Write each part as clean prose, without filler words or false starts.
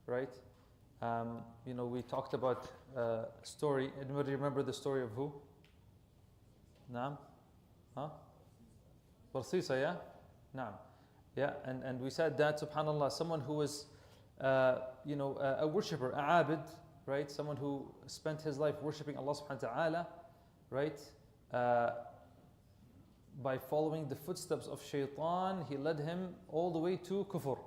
right? We talked about story. Anybody remember the story of who? Naam? Huh? Barsisa, yeah? Naam. Yeah, and we said that, subhanAllah, someone who was, a worshipper, a abid, right? Someone who spent his life worshipping Allah subhanahu wa ta'ala, right? By following the footsteps of shaitan, he led him all the way to kufr.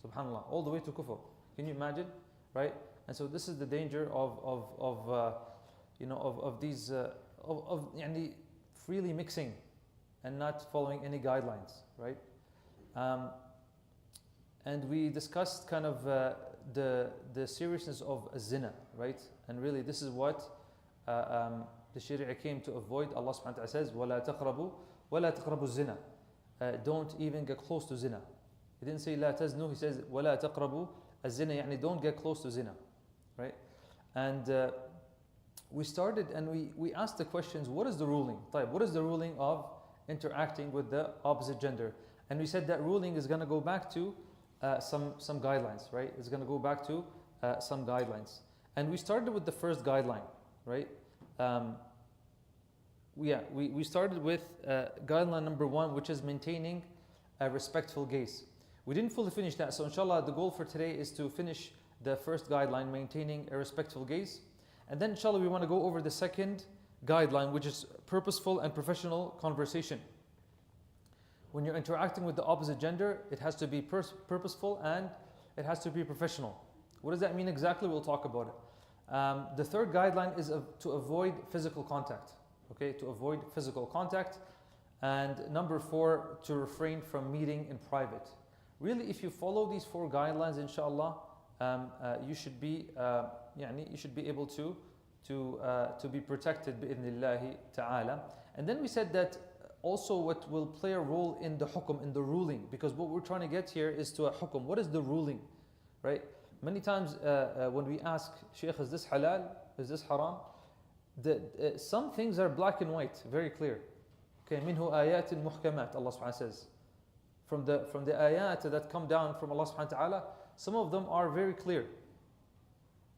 Subhanallah, all the way to kufr. Can you imagine? Right? And so this is the danger of these yani freely mixing and not following any guidelines, right? And we discussed kind of the seriousness of zina, right? And really, this is what the Sharia came to avoid. Allah subhanahu wa ta'ala says, وَلَا تَقْرَبُوا الزِّنَا. Don't even get close to zina. He didn't say لا تزنوا, he says وَلَا تَقْرَبُوا الزِّنَا, يعني don't get close to zina, right? And we started and we asked the questions, what is the ruling? What is the ruling of interacting with the opposite gender? And we said that ruling is going to go back to some guidelines, right? It's going to go back to some guidelines. And we started with the first guideline, right? We started with guideline number 1, which is maintaining a respectful gaze. We didn't fully finish that, so inshallah, the goal for today is to finish the first guideline, maintaining a respectful gaze. And then inshallah, we want to go over the second guideline, which is purposeful and professional conversation. When you're interacting with the opposite gender, it has to be purposeful and it has to be professional. What does that mean exactly? We'll talk about it. The third guideline is to avoid physical contact. Okay, to avoid physical contact. And number 4, to refrain from meeting in private. Really, if you follow these 4 guidelines, inshallah, you should be able to be protected bi'idhnillahi ta'ala. And then we said that also what will play a role in the hukum, in the ruling, because what we're trying to get here is to a hukum. What is the ruling, right? Many times when we ask, Sheikh, is this halal? Is this haram? Some things are black and white, very clear. Okay, minhu ayatin muhkamat, Allah subhanahu wa ta'ala says. From the ayat that come down from Allah subhanahu wa ta'ala, some of them are very clear.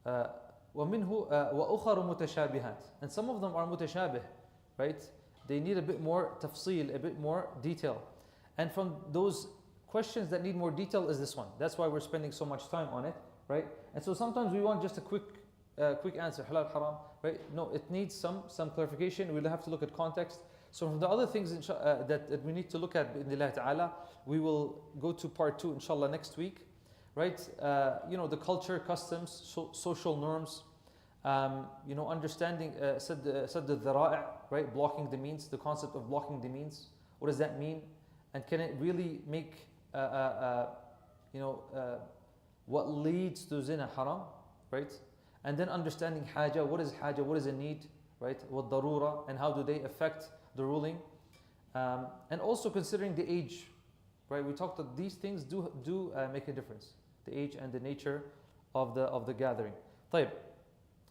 وَمِنْهُ وَأُخَرُ مُتَشَابِهَاتٍ. And some of them are mutashabih, right? They need a bit more tafsil, a bit more detail. And from those questions that need more detail is this one. That's why we're spending so much time on it, right? And so sometimes we want just a quick answer, halal, haram, right? No, it needs some clarification. We'll have to look at context. So from the other things that we need to look at, bi'idhnillah ta'ala, we will go to part 2, inshallah, next week, right? The culture, customs, social norms, understanding, sadd al-dhara'i', right? Blocking the means, the concept of blocking the means. What does that mean? And can it really make, what leads to zina haram, right? And then understanding haja, what is a need, right? What darura, and how do they affect the ruling? And also considering the age, right? We talked that these things do make a difference, the age and the nature of the gathering. طيب,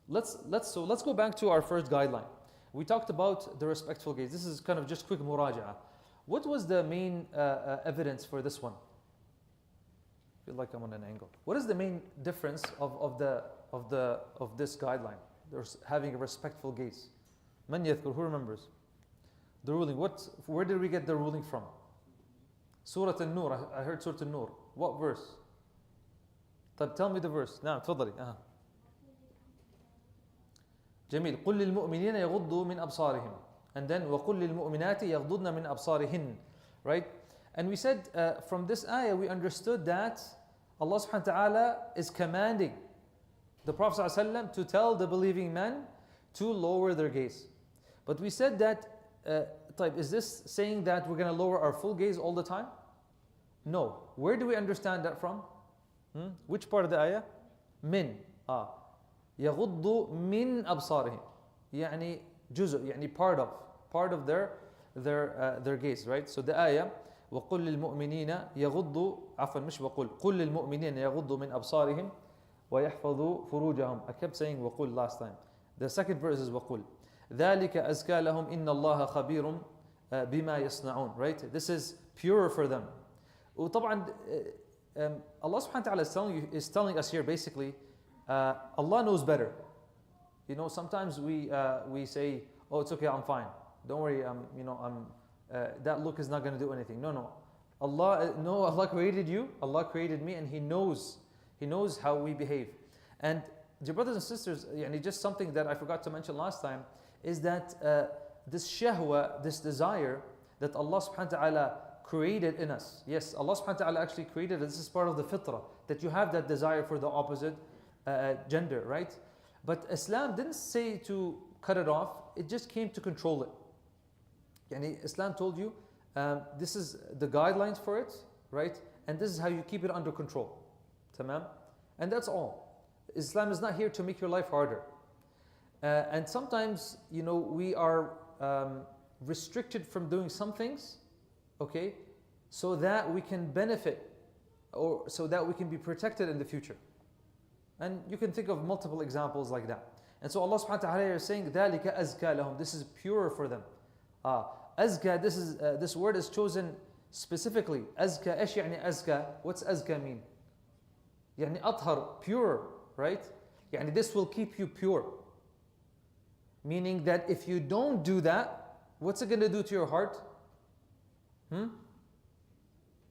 let's go back to our first guideline. We talked about the respectful gaze. This is kind of just quick muraja'a. What was the main evidence for this one? I feel like I'm on an angle. What is the main difference of this guideline? There's having a respectful gaze. Man yadhkur, who remembers? The ruling. Where did we get the ruling from? Surah An-Nur. I heard Surah An-Nur. What verse? Tell me the verse. نعم تفضلي. جميل. قل للمؤمنين يغضوا من أبصارهم. And then وقل للمؤمنات يغضضن من أبصارهن. Right? And we said from this ayah we understood that Allah subhanahu wa ta'ala is commanding the Prophet ﷺ to tell the believing men to lower their gaze. But we said that, is this saying that we're going to lower our full gaze all the time? No. Where do we understand that from? Which part of the ayah? Min. يغض من أبصارهم. يعني جزء, يعني part of their gaze, right? So the ayah وقل للمؤمنين يغضوا عفوا مش وقل قل للمؤمنين يغضوا من أبصارهم ويحفظوا فروجهم. I kept saying وقل last time. The second verse is وقل ذلك أزكى لهم إن الله خبير بما يصنعون. Right? This is purer for them. وطبعا Allah subhanahu wa ta'ala is telling us here basically, Allah knows better. You know, sometimes we say, oh, it's okay, I'm fine. Don't worry, that look is not going to do anything. No. Allah created you, Allah created me, and He knows how we behave. And dear brothers and sisters, just something that I forgot to mention last time is that this shahwa, this desire that Allah subhanahu wa ta'ala created in us. Yes, Allah subhanahu wa ta'ala actually created it. This is part of the fitrah, that you have that desire for the opposite gender, right? But Islam didn't say to cut it off, it just came to control it. Islam told you, this is the guidelines for it, right? And this is how you keep it under control. Tamam? And that's all. Islam is not here to make your life harder. And sometimes, we are restricted from doing some things, okay, so that we can benefit or so that we can be protected in the future. And you can think of multiple examples like that. And so Allah subhanahu wa ta'ala is saying, ذَلِكَ أَزْكَى لَهُم. This is pure for them. Azka, this word is chosen specifically. Azka, ايش يعني azka? What's azka mean? يعني أطهر, pure, right? This will keep you pure. Meaning that if you don't do that, what's it going to do to your heart?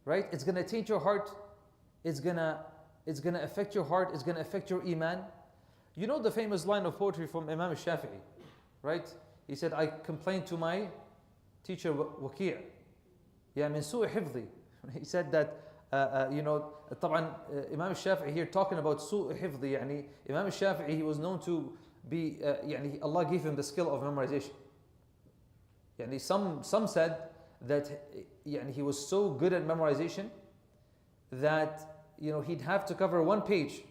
Right? It's going to taint your heart. It's going to affect your heart. It's going to affect your iman. You know the famous line of poetry from Imam Shafi'i, right? He said, I complained to my teacher Waqi', min su'i hifzi. He said that, طبعا Imam Shafi'i here talking about su'i hifzi, Imam Shafi'i, he was known to be, Allah gave him the skill of memorization. Some said that he was so good at memorization that he'd have to cover one page.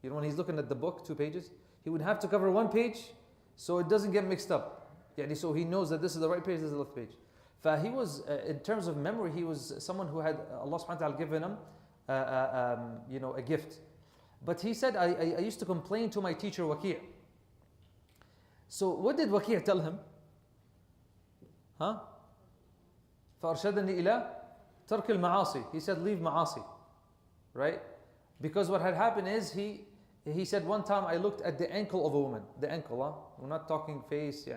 When he's looking at the book, 2 pages, he would have to cover one page so it doesn't get mixed up. So he knows that this is the right page, this is the left page. He was, in terms of memory, he was someone who had Allah subhanahu wa ta'ala given him a gift. But he said, I used to complain to my teacher Waqi'. So what did Waqi' tell him? فَأَرْشَدَنِي إِلَىٰ تَرْكِ الْمَعَاصِي. He said, leave ma'asi. Right? Because what had happened is, he said one time, I looked at the ankle of a woman. The ankle, we're not talking face,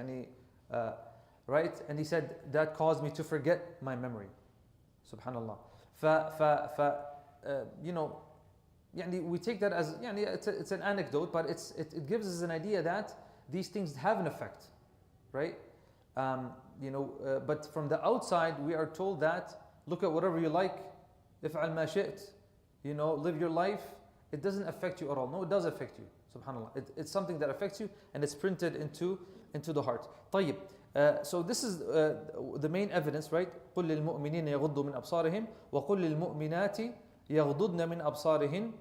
right? And he said, that caused me to forget my memory. Subhanallah. We take that as, it's an anecdote, but it gives us an idea that these things have an effect, right? But from the outside, we are told that, look at whatever you like, if'al ma shi't, live your life. It doesn't affect you at all. No, it does affect you. Subhanallah. It's something that affects you, and it's printed into the heart. طيب. So this is the main evidence, right? قُلْ لِلْمُؤْمِنِينَ يَغُضُّوا مِنْ أَبْصَارِهِمْ وَقُلْ لِلْمُؤْمِنَاتِ يَغْضُضْنَ مِنْ أَبْصَارِهِنْ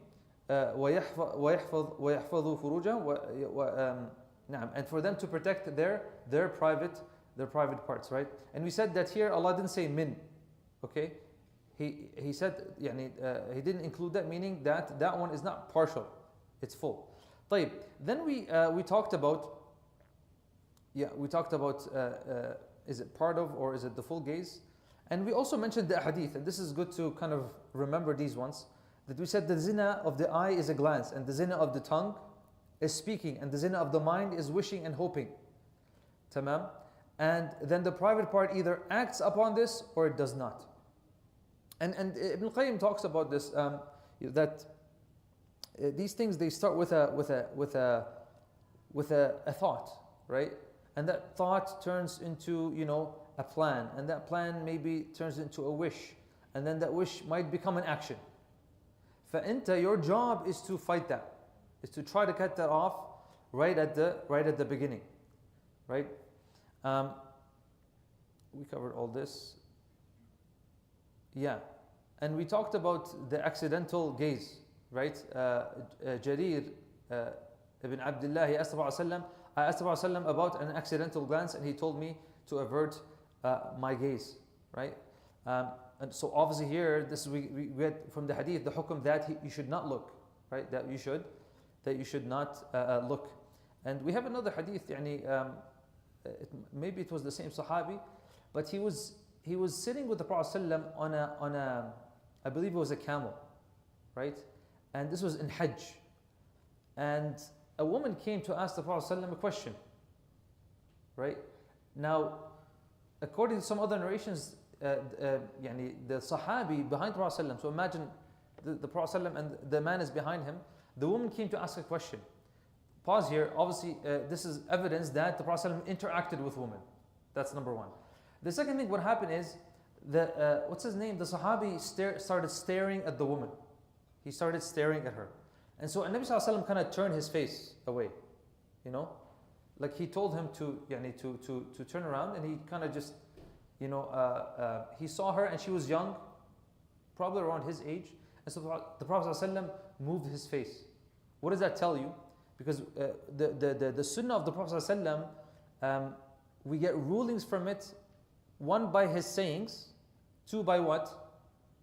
وَيَحْفَظُوا فُرُوجَهُمْ. And for them to protect their private parts, right? And we said that here Allah didn't say min, okay? He said, he didn't include that, meaning that one is not partial, it's full. طيب. Then we talked about, is it part of or is it the full gaze? And we also mentioned the hadith, and this is good to kind of remember these ones, that we said the zina of the eye is a glance, and the zina of the tongue is speaking, and the zina of the mind is wishing and hoping. Tamam? And then the private part either acts upon this or it does not. And Ibn Qayyim talks about this, that these things, they start with a thought, right? And that thought turns into a plan, and that plan maybe turns into a wish, and then that wish might become an action. فأنت, your job is to fight that, is to try to cut that off right at the beginning, right? We covered all this. Yeah, and we talked about the accidental gaze, right? Jarir ibn Abdullah, I asked Prophet about an accidental glance, and he told me to avert my gaze, right? And so obviously here, we read from the hadith the hukum that you should not look, right? That you should not look. And we have another hadith, maybe it was the same Sahabi, but he was sitting with the Prophet ﷺ on a, I believe it was a camel, right? And this was in Hajj. And a woman came to ask the Prophet ﷺ a question, right? Now, according to some other narrations, يعني the Sahabi behind the Prophet ﷺ, so imagine the Prophet ﷺ and the man is behind him, the woman came to ask a question. Pause here, obviously this is evidence that the Prophet ﷺ interacted with women. That's number one. The second thing, what happened is, what's his name? The Sahabi started staring at the woman. He started staring at her. And so Nabi Sallallahu Alaihi Wasallam kind of turned his face away, you know, like he told him to turn around, and he kind of just, you know, he saw her and she was young, probably around his age, and so the Prophet Sallallahu Alaihi Wasallam moved his face. What does that tell you? Because the Sunnah of the Prophet Sallallahu Alaihi Wasallam, we get rulings from it, one by his sayings, two by what?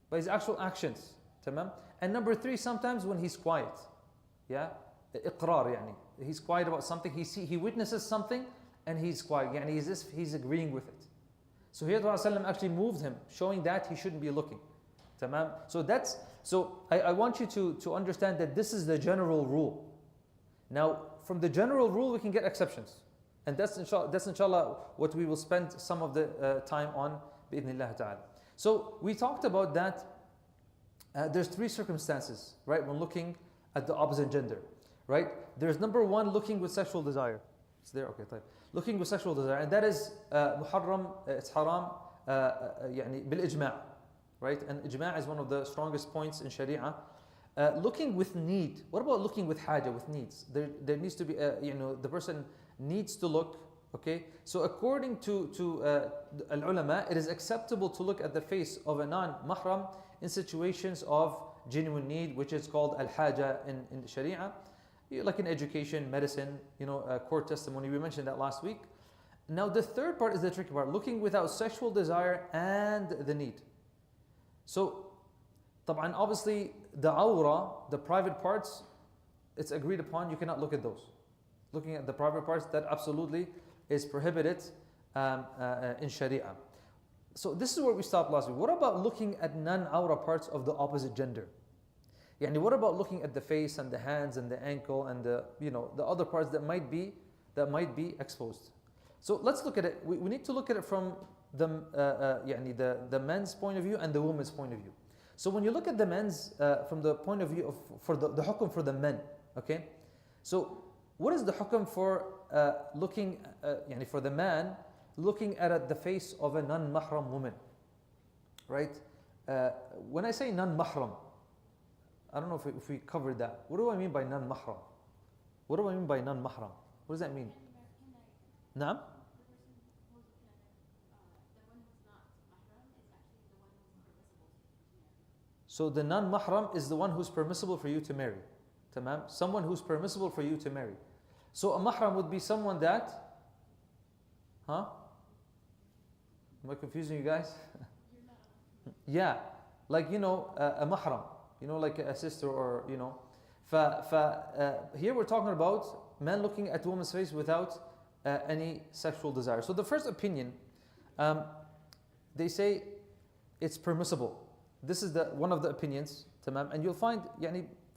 By his actual actions. Tamam? And number three, sometimes when he's quiet. Yeah? Iqrar, yani. He's quiet about something, he witnesses something and he's quiet. Yani he's agreeing with it. So here the Prophet ﷺ actually moved him, showing that he shouldn't be looking. Tamam? So I want you to understand that this is the general rule. Now, from the general rule, we can get exceptions. And that's inshallah what we will spend some of the time on, bi'idhnillah ta'ala. So we talked about that. There's three circumstances, right, when looking at the opposite gender, right? There's number one, looking with sexual desire. It's there, okay, طيب. Looking with sexual desire, and that is muharram, it's haram, يعني bil-ijma', right? And ijma' is one of the strongest points in Sharia. Looking with need. What about looking with haja, with needs? There needs to be, the person needs to look, okay? So according to al-ulama, it is acceptable to look at the face of a non-mahram in situations of genuine need, which is called al-haja in Sharia, like in education, medicine, court testimony. We mentioned that last week. Now the third part is the tricky part, looking without sexual desire and the need. So, طبعا, obviously, the awra, the private parts, it's agreed upon, you cannot look at those. Looking at the private parts, that absolutely is prohibited in Sharia. So this is where we stopped last week. What about looking at non-awra parts of the opposite gender? Yani what about looking at the face and the hands and the ankle and the other parts that might be exposed? So let's look at it. We need to look at it from the men's point of view and the woman's point of view. So when you look at the men's from the point of view of for the hukum for the men, okay? So what is the hukum for looking for the man looking at the face of a non-mahram woman, right? When I say non-mahram, I don't know if we covered that. What do I mean by non-mahram? What do I mean by non-mahram? What does that mean? Naam? So the non-mahram is the one who's permissible for you to marry. Tamam? Someone who's permissible for you to marry. So a mahram would be someone that, Am I confusing you guys? Yeah, like a mahram, like a sister or here we're talking about men looking at a woman's face without any sexual desire. So the first opinion, they say it's permissible. This is one of the opinions, tamam, and you'll find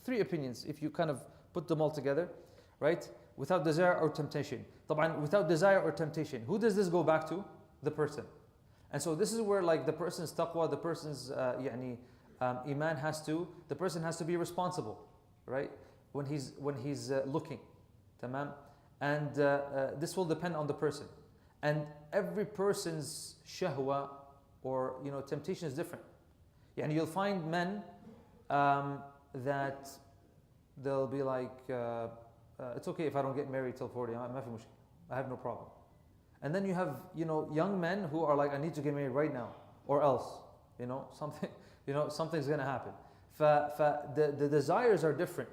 three opinions if you kind of put them all together, right? Without desire or temptation. طبعا, without desire or temptation. Who does this go back to? The person. And so this is where the person's taqwa, the person's iman the person has to be responsible, right? When he's looking, tamam. And this will depend on the person. And every person's shahwa or temptation is different. You'll find men that they'll be like, it's okay if I don't get married till 40. I have no problem. And then you have young men who are like, I need to get married right now, or else something's gonna happen. The desires are different,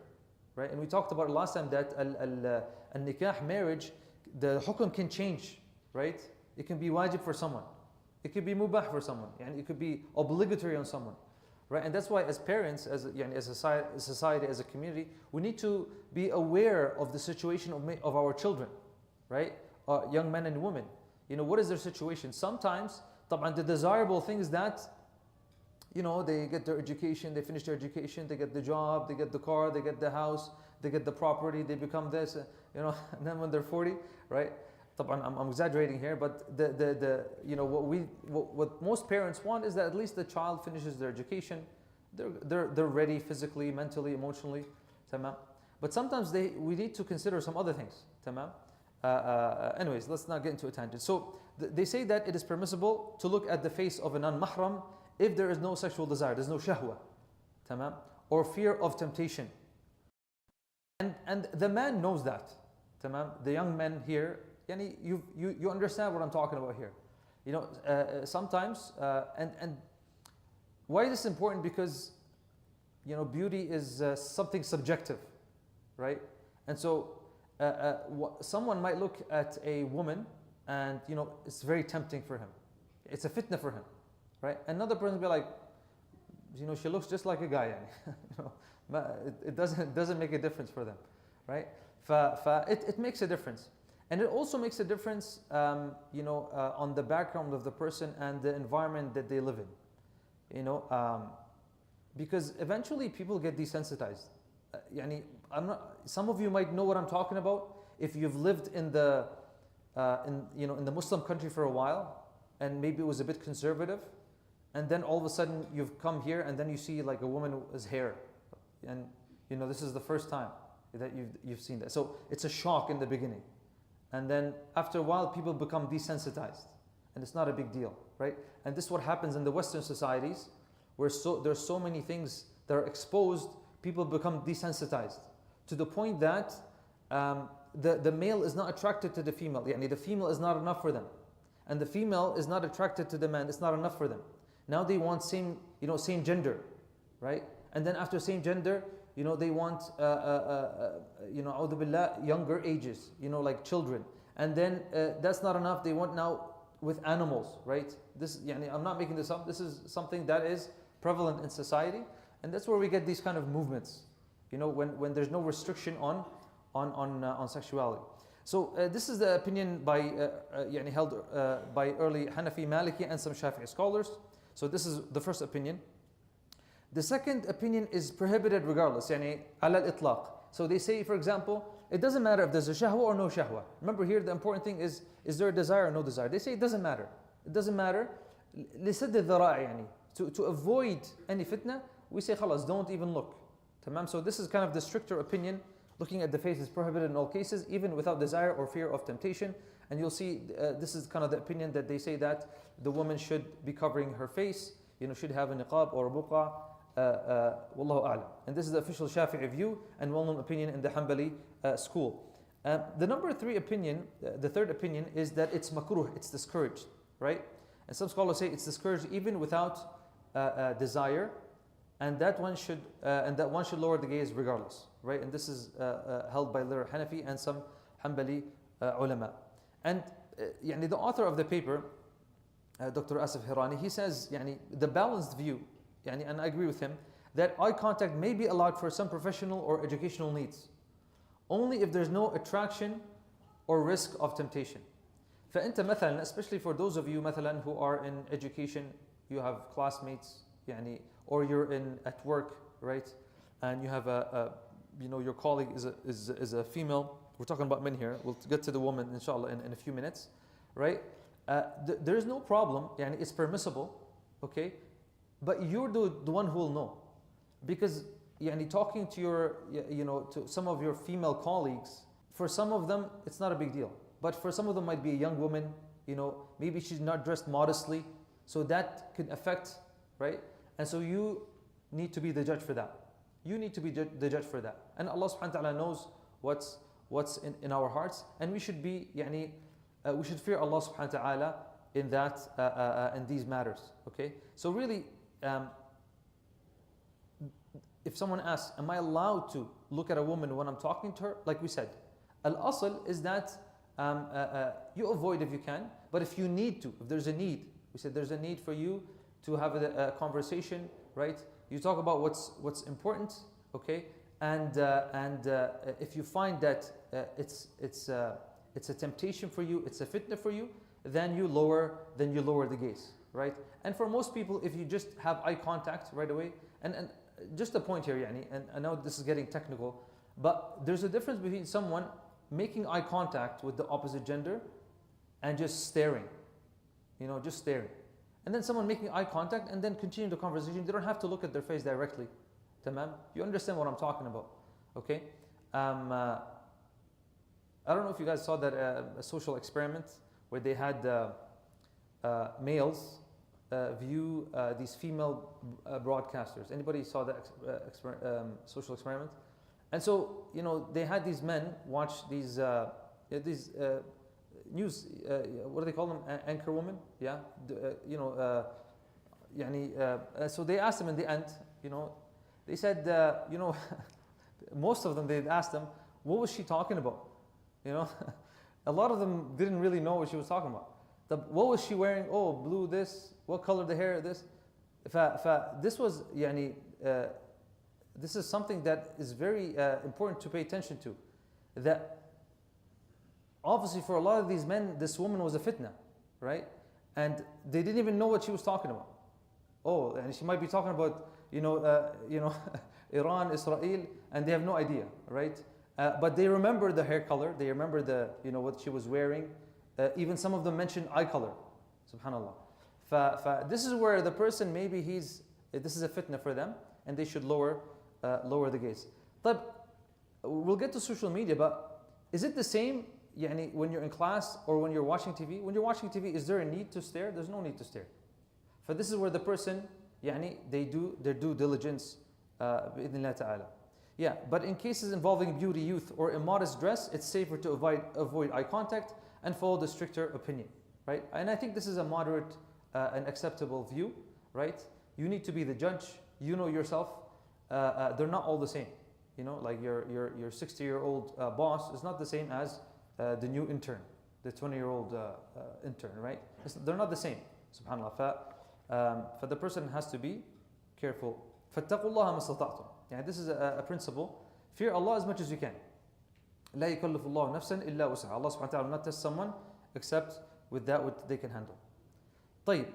right? And we talked about it last time that al-nikah, marriage, the hukum can change, right? It can be wajib for someone, it could be mubah for someone, and it could be obligatory on someone, right? And that's why as parents, as a society, as a community, we need to be aware of the situation of our children, right? Young men and women, what is their situation? Sometimes, طبعا, the desirable thing is that you know, they get their education, they finish their education, they get the job, they get the car, they get the house, they get the property, they become this, you know, and then when they're 40, right? I'm exaggerating here, but you know, what most parents want is that at least the child finishes their education, they're ready physically, mentally, emotionally, tamam. But sometimes we need to consider some other things, tamam. Anyways, let's not get into a tangent. So they say that it is permissible to look at the face of a non-mahram if there is no sexual desire, there's no shahwa, tamam, or fear of temptation. And the man knows that, tamam. The young men here, yani you understand what I'm talking about here. You know, sometimes, and why is this important? Because, you know, beauty is something subjective, right? And so someone might look at a woman and, you know, it's very tempting for him. It's a fitna for him, right? Another person will be like, you know, she looks just like a guy. You know, it doesn't make a difference for them, right? It makes a difference. And it also makes a difference, you know, on the background of the person and the environment that they live in. You know, because eventually people get desensitized. Some of you might know what I'm talking about if you've lived in the in the Muslim country for a while, and maybe it was a bit conservative, and then all of a sudden you've come here and then you see like a woman with hair, and you know this is the first time that you've seen that. So it's a shock in the beginning, and then after a while people become desensitized, and it's not a big deal, right? And this is what happens in the Western societies, where there's so many things that are exposed. People become desensitized to the point that the male is not attracted to the female. The female is not enough for them, and the female is not attracted to the man. It's not enough for them. Now they want same gender, right? And then after same gender, you know, they want a'udhu billah, younger ages, you know, like children. And then that's not enough. They want now with animals, right? I'm not making this up. This is something that is prevalent in society. And that's where we get these kind of movements, you know, when there's no restriction on sexuality. So this is the opinion held by early Hanafi, Maliki, and some Shafi'i scholars. So this is the first opinion. The second opinion is prohibited regardless, ala al-itlaq. So they say, for example, it doesn't matter if there's a shahwa or no shahwa. Remember here, the important thing is there a desire or no desire? They say it doesn't matter. It doesn't matter. لسد الذرائع, to avoid any fitna, we say khalas, don't even look. Tamam? So this is kind of the stricter opinion. Looking at the face is prohibited in all cases, even without desire or fear of temptation. And you'll see this is kind of the opinion that they say that the woman should be covering her face, you know, should have a niqab or a buqa. Wallahu a'lam. And this is the official Shafi'i view and well-known opinion in the Hanbali school. The number three opinion, the third opinion, is that it's makruh, it's discouraged, right? And some scholars say it's discouraged even without desire, and that one should lower the gaze regardless, right? And this is held by Lir Hanafi and some Hanbali ulama. And the author of the paper, Dr. Asif Hirani, he says the balanced view, and I agree with him, that eye contact may be allowed for some professional or educational needs, only if there's no attraction or risk of temptation. فأنت مثلا, especially for those of you مثلا who are in education, you have classmates, or you're at work, right? And you have your colleague is a female. We're talking about men here. We'll get to the woman inshallah in a few minutes, right? There is no problem, it's permissible, okay? But you're the one who will know, because talking to to some of your female colleagues, for some of them it's not a big deal, but for some of them might be a young woman, maybe she's not dressed modestly, so that could affect, right? And so you need to be the judge for that. You need to be the judge for that, and Allah subhanahu wa ta'ala knows what's in our hearts, and we should be we should fear Allah subhanahu wa ta'ala in that in these matters. Okay, so really, if someone asks, am I allowed to look at a woman when I'm talking to her? Like we said, al-asl is that you avoid if you can, but if you need to, if there's a need, we said there's a need for you to have a conversation, right? You talk about what's important, okay? And if you find that it's a temptation for you, it's a fitna for you, then you lower the gaze, right? And for most people, if you just have eye contact right away, and just a point here, yani, and I know this is getting technical, but there's a difference between someone making eye contact with the opposite gender and just staring, just staring. And then someone making eye contact and then continue the conversation. They don't have to look at their face directly. Tamam? You understand what I'm talking about, okay? I don't know if you guys saw that a social experiment where they had males view these female broadcasters. Anybody saw that social experiment? And so, they had these men watch these news, what do they call them? Anchor women, yeah? So they asked them in the end, they said, most of them, they'd asked them, what was she talking about? A lot of them didn't really know what she was talking about. What was she wearing? Oh, blue this. What color the hair? This. This was, this is something that is very important to pay attention to. That obviously for a lot of these men, this woman was a fitna, right? And they didn't even know what she was talking about. Oh, and she might be talking about, Iran, Israel, and they have no idea, right? But they remember the hair color. They remember what she was wearing. Even some of them mentioned eye color. Subhanallah. This is where the person, maybe this is a fitna for them, and they should lower the gaze. But we'll get to social media, but is it the same when you're in class or when you're watching TV? When you're watching TV, is there a need to stare? There's no need to stare. This is where the person, they do their due diligence, bi'idhnillah ta'ala. Yeah, but in cases involving beauty, youth, or immodest dress, it's safer to avoid eye contact and follow the stricter opinion, right? And I think this is a moderate and acceptable view, right? You need to be the judge. You know yourself. They're not all the same. Like your 60-year-old boss is not the same as the new intern, the 20-year-old intern, right? They're not the same, subhanAllah. The person has to be careful. فَاتَّقُوا اللَّهَ مَا اسْتَطَعْتُمْ. This is a principle. Fear Allah as much as you can. لا يكلف الله نفسا إلا وسعها. Allah subhanahu wa ta'ala will not test someone except with that which they can handle. طيب.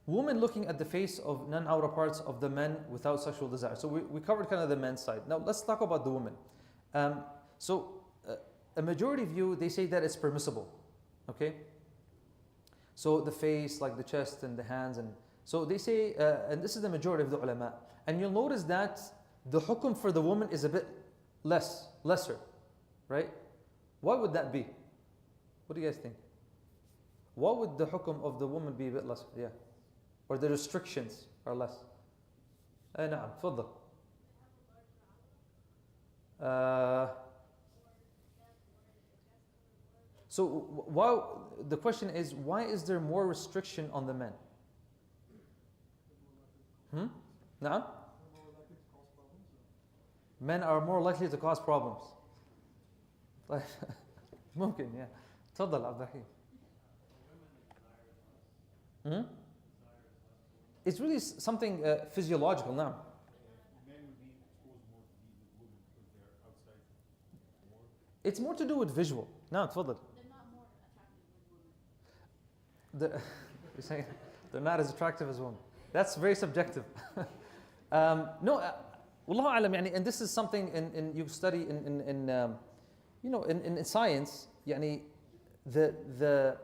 Women looking at the face of non-awra parts of the men without sexual desire. So we covered kind of the men's side. Now let's talk about the women. A majority view, they say that it's permissible. Okay? So the face, like the chest and the hands. And so they say, and this is the majority of the ulama. And you'll notice that the hukum for the woman is a bit lesser. Right? Why would that be? What do you guys think? Why would the hukum of the woman be a bit lesser? Yeah. Or the restrictions are less? نعم تفضل. So the question is, why is there more restriction on the men? نعم. Men are more likely to cause problems. ممكن yeah. تفضل عبد الرحيم. It's really something physiological now. Men would be exposed more to be with women because they're outside more. It's more to do with visual. No, تفضل. They're not more attractive with women. You're saying they're not as attractive as women. That's very subjective. No, والله أعلم يعني, and this is something in you study in science. يعني the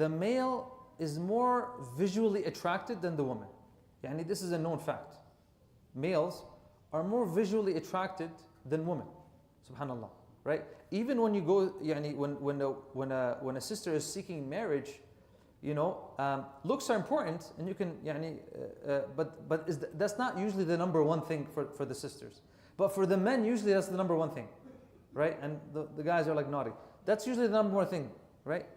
male is more visually attracted than the woman. Yani this is a known fact. Males are more visually attracted than women. Subhanallah, right? Even when you go, yani when a sister is seeking marriage, looks are important, and you can, but that's not usually the number one thing for the sisters. But for the men, usually that's the number one thing, right? And the guys are like naughty. That's usually the number one thing, right?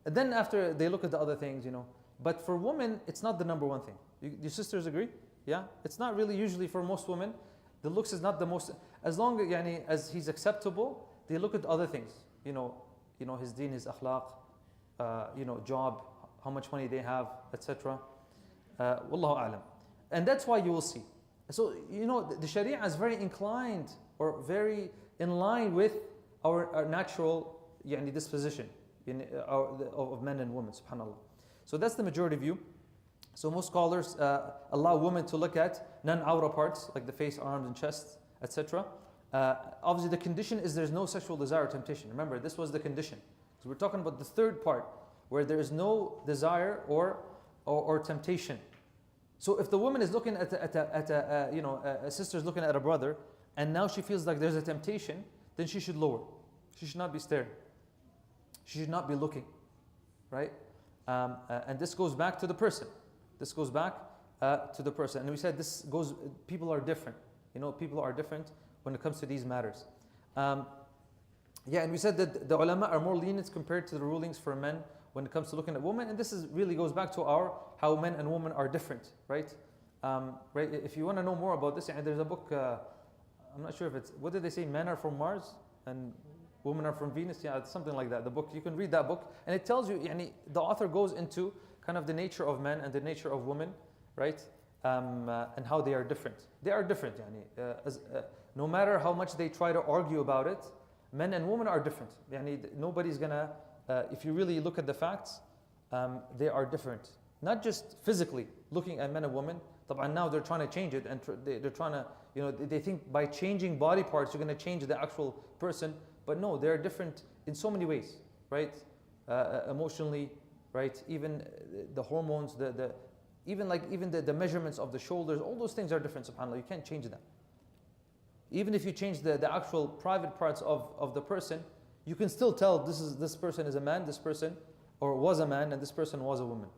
And then after they look at the other things, But for women, it's not the number one thing. Your sisters agree? Yeah? It's not really usually for most women. The looks is not the most, as long as he's acceptable, they look at other things. His deen, his akhlaq, job, how much money they have, etc. Wallahu a'lam. And that's why you will see. So, the Sharia is very inclined or very in line with our natural disposition of men and women, subhanAllah. So that's the majority view. So most scholars allow women to look at non-awra parts like the face, arms, and chest, etc. Obviously, the condition is there's no sexual desire or temptation. Remember, this was the condition. So we're talking about the third part, where there is no desire or temptation. So if the woman is looking at a sister's looking at a brother, and now she feels like there's a temptation, then she should lower. She should not be staring. She should not be looking, right? And this goes back to the person. This goes back to the person. And we said people are different. People are different when it comes to these matters. And we said that the ulama are more lenient compared to the rulings for men when it comes to looking at women. And this really goes back to how men and women are different, right? Right. If you want to know more about this, there's a book, I'm not sure if what did they say? Men are from Mars and women are from Venus. Yeah, it's something like that. The book, you can read that book. And it tells you, the author goes into kind of the nature of men and the nature of women, right? And how they are different. They are different, no matter how much they try to argue about it, men and women are different. Nobody's gonna, if you really look at the facts, they are different. Not just physically, looking at men and women. Now they're trying to change it, and they're trying to, they think by changing body parts, you're going to change the actual person. But no, they're different in so many ways, right? Emotionally, right? Even the hormones, even the measurements of the shoulders, all those things are different, subhanAllah. You can't change that. Even if you change the actual private parts of the person, you can still tell this person is a man, this person, or was a man, and this person was a woman.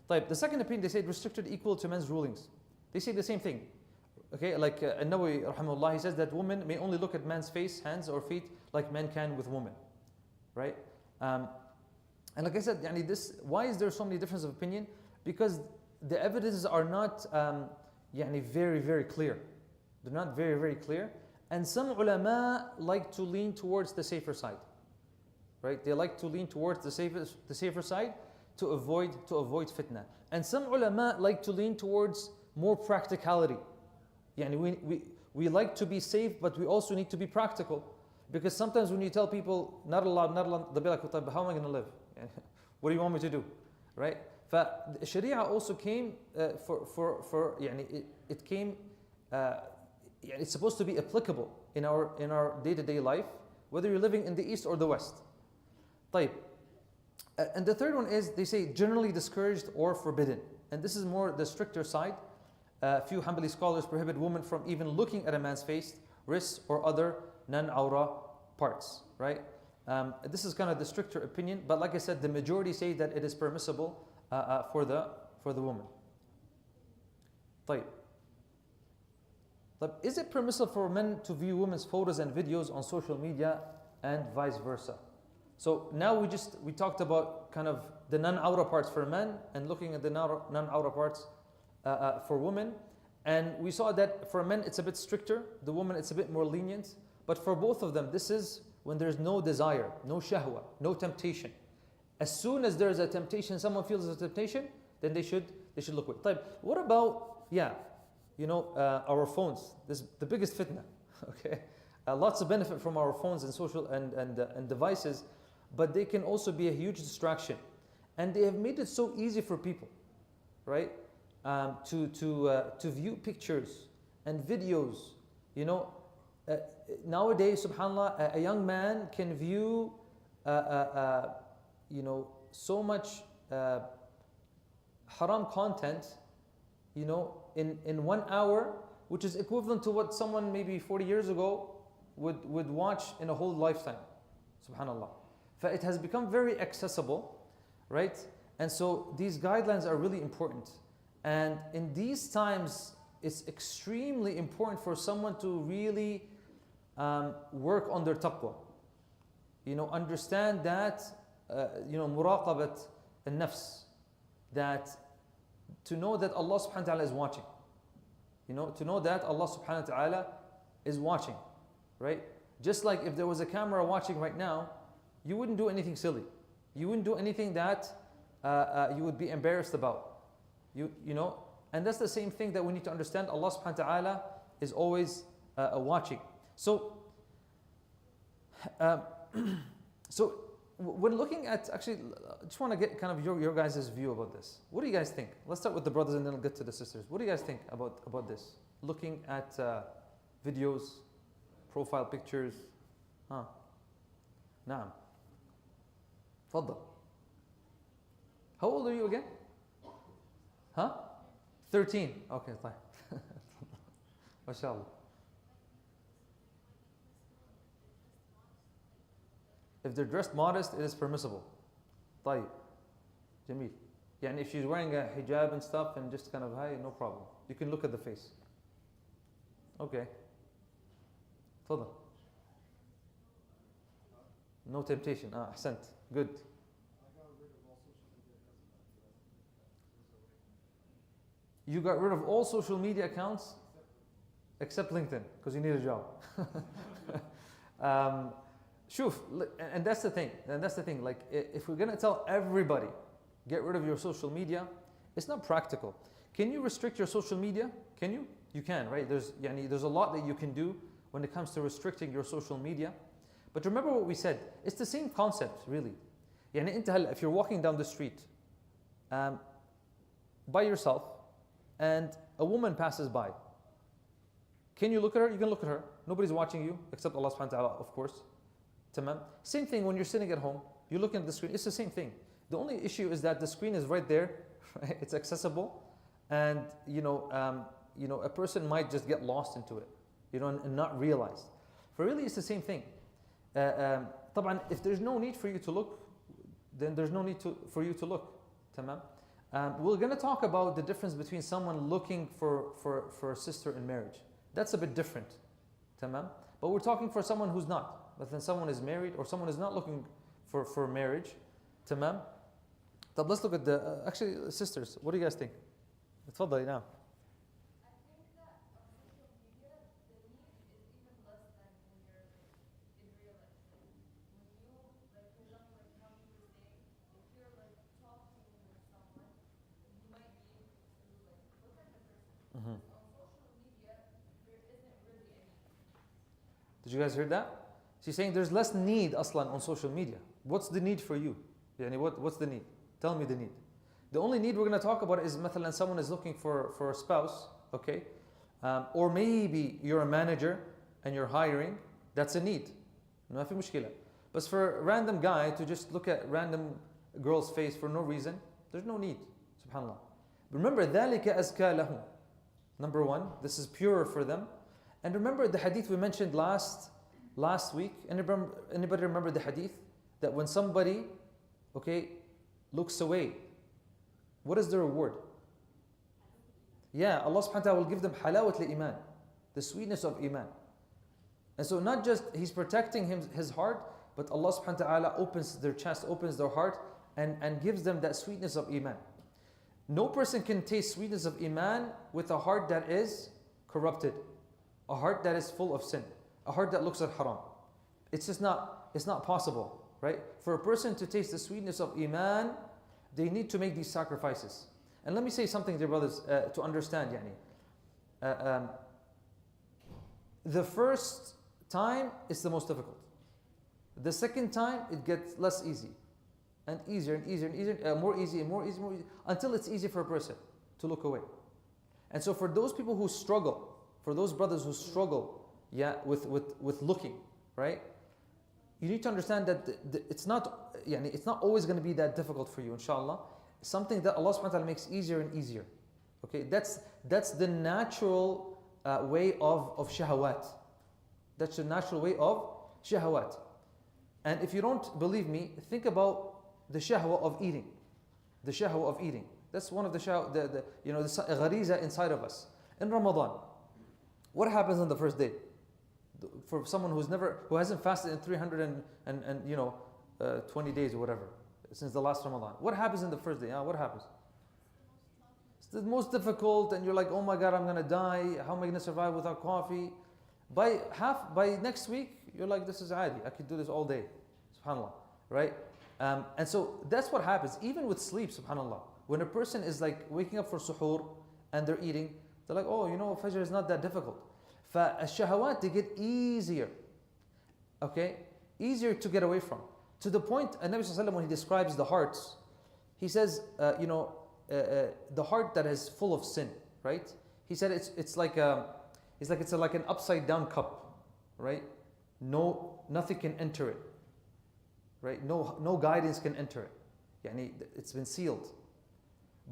The second opinion, they say restricted equal to men's rulings. They say the same thing. Okay, like An-Nawawi, rahimahullah, he says that women may only look at man's face, hands, or feet like men can with women, right? And like I said, why is there so many differences of opinion? Because the evidences are not very, very clear. They're not very, very clear. And some ulama like to lean towards the safer side, right? They like to lean towards the safer side to avoid fitna. And some ulama like to lean towards more practicality. We like to be safe, but we also need to be practical. Because sometimes when you tell people, not allowed, they'll be like, how am I going to live? What do you want me to do? Right? Sharia also came it came, it's supposed to be applicable in our day-to-day life, whether you're living in the East or the West. And the third one is, they say, generally discouraged or forbidden. And this is more the stricter side. Few Hanbali scholars prohibit women from even looking at a man's face, wrists, or other non-awra parts, right? This is kind of the stricter opinion, but like I said, the majority say that it is permissible for the woman. Is it permissible for men to view women's photos and videos on social media and vice versa? So now we talked about kind of the non-awra parts for men and looking at the non-awra parts for women. And we saw that for men it's a bit stricter, the woman it's a bit more lenient. But for both of them, this is when there's no desire, no shahwa, no temptation. As soon as there's a temptation, someone feels a temptation, then they should look away. What about, our phones? This is the biggest fitna. Okay, lots of benefit from our phones and social and devices, but they can also be a huge distraction. And they have made it so easy for people, right? To view pictures and videos. Nowadays, subhanAllah, a young man can view, so much haram content, in 1 hour, which is equivalent to what someone maybe 40 years ago would watch in a whole lifetime, subhanAllah. It has become very accessible, right? And so these guidelines are really important. And in these times, it's extremely important for someone to really work on their taqwa. Understand that, muraqabat al-nafs, that to know that Allah subhanahu wa ta'ala is watching. To know that Allah subhanahu wa ta'ala is watching, right? Just like if there was a camera watching right now, you wouldn't do anything silly. You wouldn't do anything that you would be embarrassed about. And that's the same thing that we need to understand. Allah subhanahu wa ta'ala is always watching. So when looking at, actually, I just want to get kind of your guys' view about this. What do you guys think? Let's start with the brothers and then we'll get to the sisters. What do you guys think about this? Looking at videos, profile pictures. نعم. تفضل. How old are you again? 13. Okay, طيب. ما شاء الله. If they're dressed modest, it is permissible. طيب. جميل. يعني if she's wearing a hijab and stuff and just kind of high, no problem. You can look at the face. Okay. تفضل. No temptation. أحسنت. Good. You got rid of all social media accounts except LinkedIn because you need a job. Shuf, and that's the thing. Like, if we're gonna tell everybody, get rid of your social media, it's not practical. Can you restrict your social media? Can you? You can, right? There's a lot that you can do when it comes to restricting your social media. But remember what we said. It's the same concept, really. يعني أنت هلا, if you're walking down the street by yourself and a woman passes by, can you look at her? You can look at her. Nobody's watching you except Allah subhanahu wa ta'ala, of course. Tamam. Same thing when you're sitting at home, you're looking at the screen. It's the same thing. The only issue is that the screen is right there, right? It's accessible, and a person might just get lost into it, and not realize. For really, it's the same thing. طبعا, if there's no need for you to look, then there's no need for you to look. Tamam. We're going to talk about the difference between someone looking for a sister in marriage. That's a bit different. Tamam. But we're talking for someone who's not. But then someone is married or someone is not looking for marriage. Tamam. طب let's look at the actually sisters. What do you guys think? تفضلي نعم. Did you guys hear that? She's saying there's less need aslan on social media. What's the need for you? What's the need? Tell me the need. The only need we're going to talk about is مثلا someone is looking for a spouse, okay? Or maybe you're a manager and you're hiring. That's a need. ما في مشكلة. But for a random guy to just look at random girl's face for no reason, there's no need. Subhanallah. Remember, ذَلِكَ أَزْكَى لَهُمْ. Number one, this is purer for them. And remember the hadith we mentioned last week? Anybody remember the hadith? That when somebody, looks away, what is the reward? Yeah, Allah subhanahu wa ta'ala will give them halawat li-iman, the sweetness of iman. And so not just He's protecting his heart, but Allah subhanahu wa ta'ala opens their chest, opens their heart, and gives them that sweetness of iman. No person can taste sweetness of iman with a heart that is corrupted, a heart that is full of sin, a heart that looks at haram. It's just not possible, right? For a person to taste the sweetness of iman, they need to make these sacrifices. And let me say something, dear brothers, to understand. The first time is the most difficult. The second time it gets less easy, and easier and easier and easier, more easy and more easy, until it's easy for a person to look away. And so for those people who struggle, for those brothers who struggle, with looking, right? You need to understand that it's not always going to be that difficult for you, inshallah. Something that Allah subhanahu wa ta'ala makes easier and easier. Okay, that's the natural way of shahawat. That's the natural way of shahawat. And if you don't believe me, think about the shahwa of eating. The shahwa of eating. That's one of the ghariza inside of us. In Ramadan, what happens on the first day? For someone who hasn't fasted in 320 days or whatever, since the last Ramadan. What happens in the first day? What happens? It's the most difficult, and you're like, oh my God, I'm gonna die. How am I gonna survive without coffee? By next week, you're like, this is adi. I could do this all day. Subhanallah, right? And so that's what happens. Even with sleep, subhanallah. When a person is like waking up for suhoor and they're eating, they're like, oh, Fajr is not that difficult. فالشهوات, they get easier. Okay? Easier to get away from. To the point, Nabi Sallallahu Alaihi Wasallam, when he describes the hearts, he says, the heart that is full of sin, right? He said it's like an upside down cup, right? Nothing can enter it, right? No guidance can enter it. Yani, it's been sealed.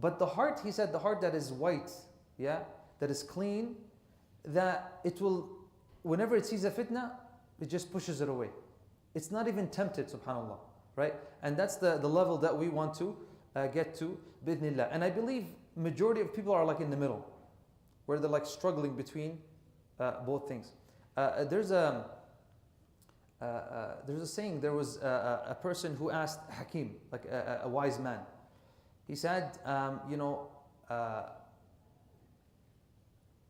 But the heart, he said, the heart that is white, yeah, that is clean, that it will, whenever it sees a fitna, it just pushes it away. It's not even tempted, subhanAllah, right? And that's the level that we want to get to, bidnillah. And I believe majority of people are like in the middle, where they're like struggling between both things. There's a saying, there was a person who asked Hakim, like a wise man. He said, I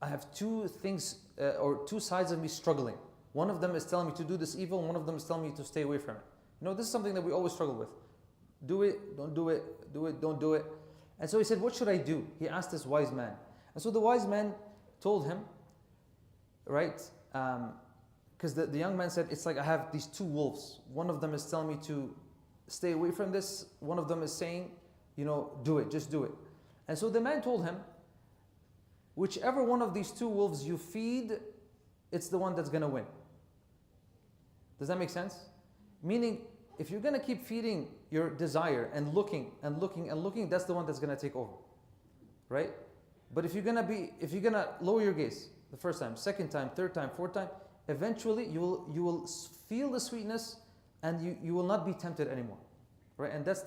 have two things, or two sides of me struggling. One of them is telling me to do this evil, and one of them is telling me to stay away from it. This is something that we always struggle with. Do it, don't do it, do it, don't do it. And so he said, what should I do? He asked this wise man. And so the wise man told him, right? Because the young man said, it's like I have these two wolves. One of them is telling me to stay away from this. One of them is saying, do it, just do it. And so the man told him, whichever one of these two wolves you feed, it's the one that's going to win. Does that make sense? Meaning, if you're going to keep feeding your desire and looking and looking and looking, that's the one that's going to take over, right? But if you're going to lower your gaze the first time, second time, third time, fourth time, eventually you will feel the sweetness, and you will not be tempted anymore, right? And that's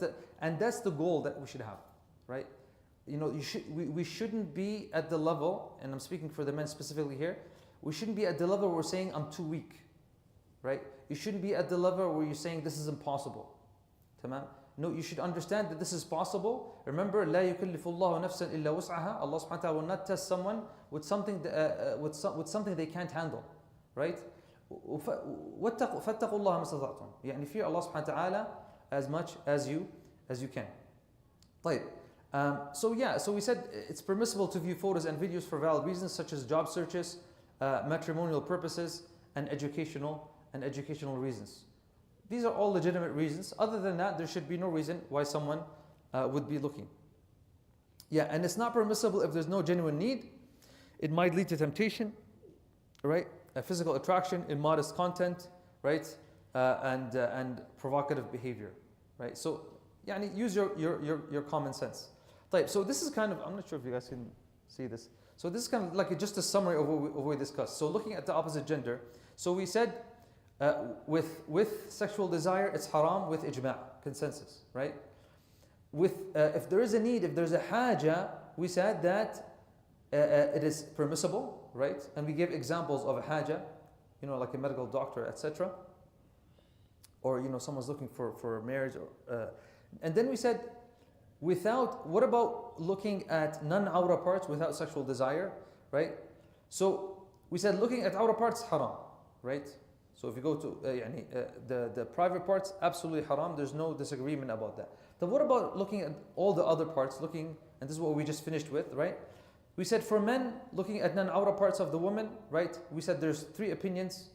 the goal that we should have, right? We shouldn't be at the level, and I'm speaking for the men specifically here. We shouldn't be at the level where we're saying I'm too weak, right? You shouldn't be at the level where you're saying this is impossible. Tamam? No, you should understand that this is possible. Remember, لا يكلف الله نفسا إلا وسعها. Allah subhanahu wa ta'ala will not test someone with something they can't handle, right? فاتقوا الله ما استطعتم. يعني fear Allah subhanahu wa ta'ala as much as you can. طيب. So we said it's permissible to view photos and videos for valid reasons such as job searches, matrimonial purposes, and educational reasons. These are all legitimate reasons. Other than that, there should be no reason why someone would be looking. Yeah, and it's not permissible if there's no genuine need. It might lead to temptation, right? A physical attraction, immodest content, right? And provocative behavior, right? So, use your common sense. So this is kind of, I'm not sure if you guys can see this. So this is kind of like just a summary of what we discussed. So looking at the opposite gender. So we said with sexual desire, it's haram with ijma', consensus, right? If there is a need, if there's a haja, we said that it is permissible, right? And we gave examples of a haja, like a medical doctor, etc. Or someone's looking for marriage, and then we said, what about looking at non-awra parts without sexual desire, right? So we said looking at awra parts haram, right? So if you go to the private parts, absolutely haram. There's no disagreement about that. Then what about looking at all the other parts, and this is what we just finished with, right? We said for men, looking at non-awra parts of the woman, right? We said there's 3 opinions.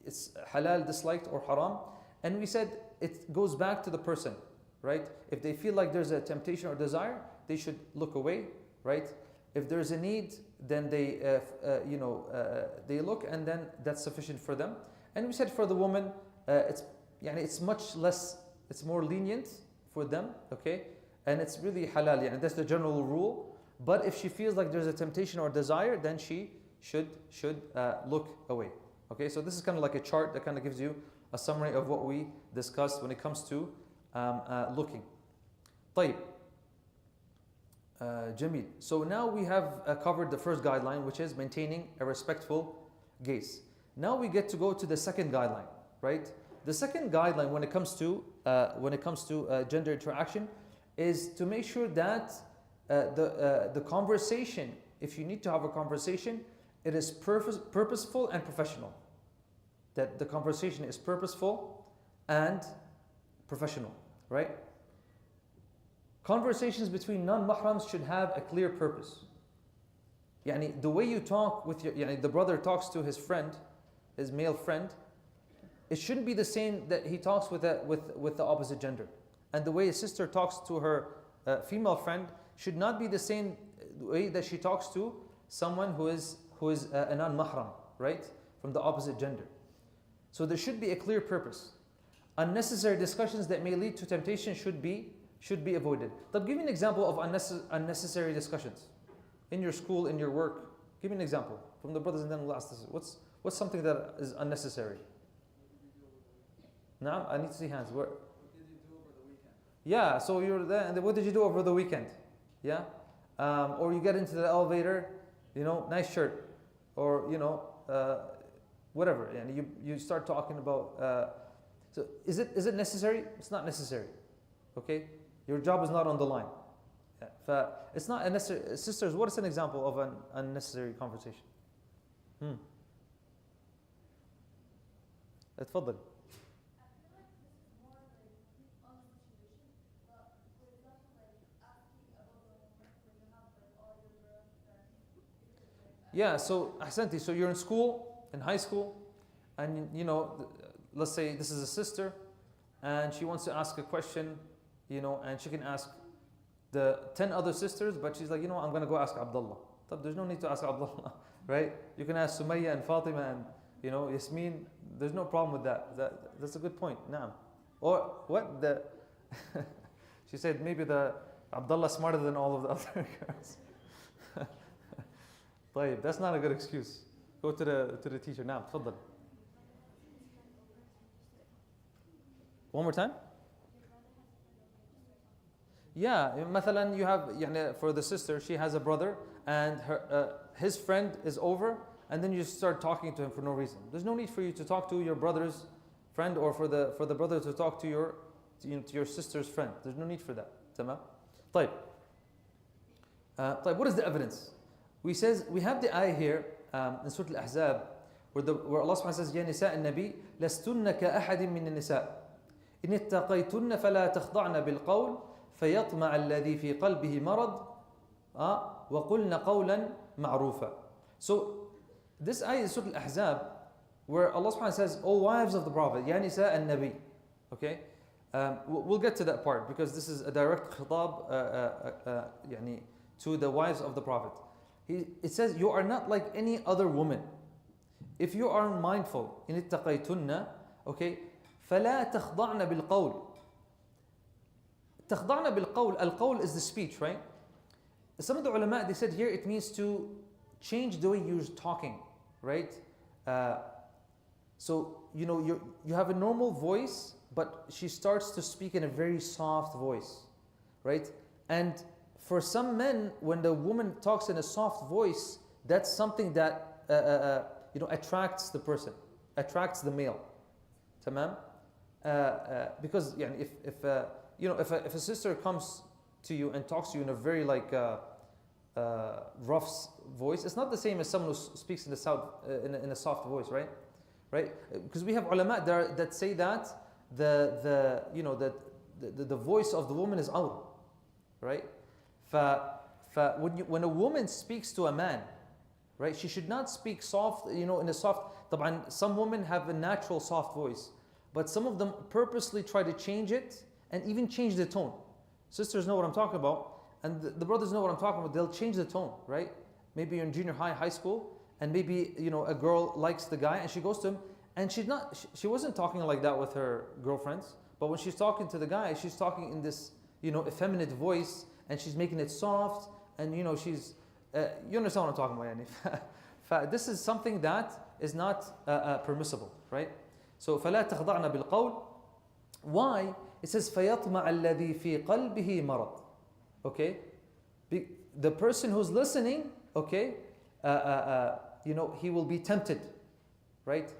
It's halal, disliked, or haram. And we said it goes back to the person, right? If they feel like there's a temptation or desire, they should look away, right? If there's a need, then they look, and then that's sufficient for them. And we said for the woman, it's much less, it's more lenient for them, okay? And it's really halal, that's the general rule. But if she feels like there's a temptation or desire, then she should look away. Okay, so this is kind of like a chart that kind of gives you a summary of what we discussed when it comes to looking. طيب. Jamil. So now we have covered the first guideline, which is maintaining a respectful gaze. Now we get to go to the second guideline, right? The second guideline when it comes to gender interaction is to make sure that the conversation, if you need to have a conversation, it is purposeful and professional. That the conversation is purposeful and professional, right? Conversations between non-mahrams should have a clear purpose. The way you talk with the brother talks to his friend, his male friend, it shouldn't be the same that he talks with the opposite gender. And the way a sister talks to her female friend should not be the same way that she talks to someone who is a non-mahram, right? From the opposite gender. So there should be a clear purpose. Unnecessary discussions that may lead to temptation should be avoided. But give me an example of unnecessary discussions in your school, in your work. Give me an example from the brothers, and then we'll ask this. What's something that is unnecessary? Now I need to see hands. Where? What did you do over the weekend? Yeah, so you're there, and what did you do over the weekend? Yeah, or you get into the elevator, nice shirt, or whatever, and you start talking about. So is it necessary? It's not necessary. Okay, your job is not on the line. Yeah. It's not unnecessary. Sisters, what is an example of an unnecessary conversation? اتفضل. Yeah, so Ahsanti, so you're in school, in high school, and let's say this is a sister, and she wants to ask a question, and she can ask the 10 other sisters, but she's like, I'm going to go ask Abdullah. There's no need to ask Abdullah, right? You can ask Sumayya and Fatima and, Yasmin. There's no problem with that. That's a good point. Naam. Or what? She said maybe the Abdullah smarter than all of the other girls. طيب, that's not a good excuse. Go to the teacher now. تفضل. One more time. Yeah, مثلا you have for the sister, she has a brother and his friend is over, and then you start talking to him for no reason. There's no need for you to talk to your brother's friend, or for the brother to talk to your sister's friend. There's no need for that. تمام. طيب. What is the evidence? We have the ayah here in Surah Al-Ahzab where Allah subhanahu wa ta'ala says, يا نساء النبي لستن كأحد من النساء إن اتقيتن فلا تخضعن بالقول فيطمع الذي في قلبه مرض وقلن قولا معروفا. So this ayah is Surah Al-Ahzab where Allah subhanahu wa ta'ala says, O wives of the Prophet, يا نساء النبي. Okay? We'll get to that part because this is a direct khitab to the wives of the Prophet. It says, you are not like any other woman. If you are mindful, in اتقيتن, okay, فلا تخضعن بالقول. تخضعن بالقول, al-qawl is the speech, right? Some of the ulama, they said here it means to change the way you're talking, right? So, you have a normal voice, but she starts to speak in a very soft voice, right? And for some men, when the woman talks in a soft voice, that's something that attracts the person, attracts the male. Tamam? Because if a sister comes to you and talks to you in a very rough voice, it's not the same as someone who speaks in a soft voice, right? Right? Because we have ulama that say that the voice of the woman is awra, right? When a woman speaks to a man, right, she should not speak soft, in a soft. طبعا, some women have a natural soft voice, but some of them purposely try to change it and even change the tone. Sisters know what I'm talking about, and the brothers know what I'm talking about. They'll change the tone, right? Maybe you're in junior high, high school, and maybe a girl likes the guy, and she goes to him, and she wasn't talking like that with her girlfriends, but when she's talking to the guy, she's talking in this effeminate voice, and she's making it soft, and she's you understand what I'm talking about, يعني. This is something that is not permissible, right? So فلا تخضعن بالقول. Why? It says فيطمع الذي في قلبه مرض. Okay, the person who's listening, okay, he will be tempted, right?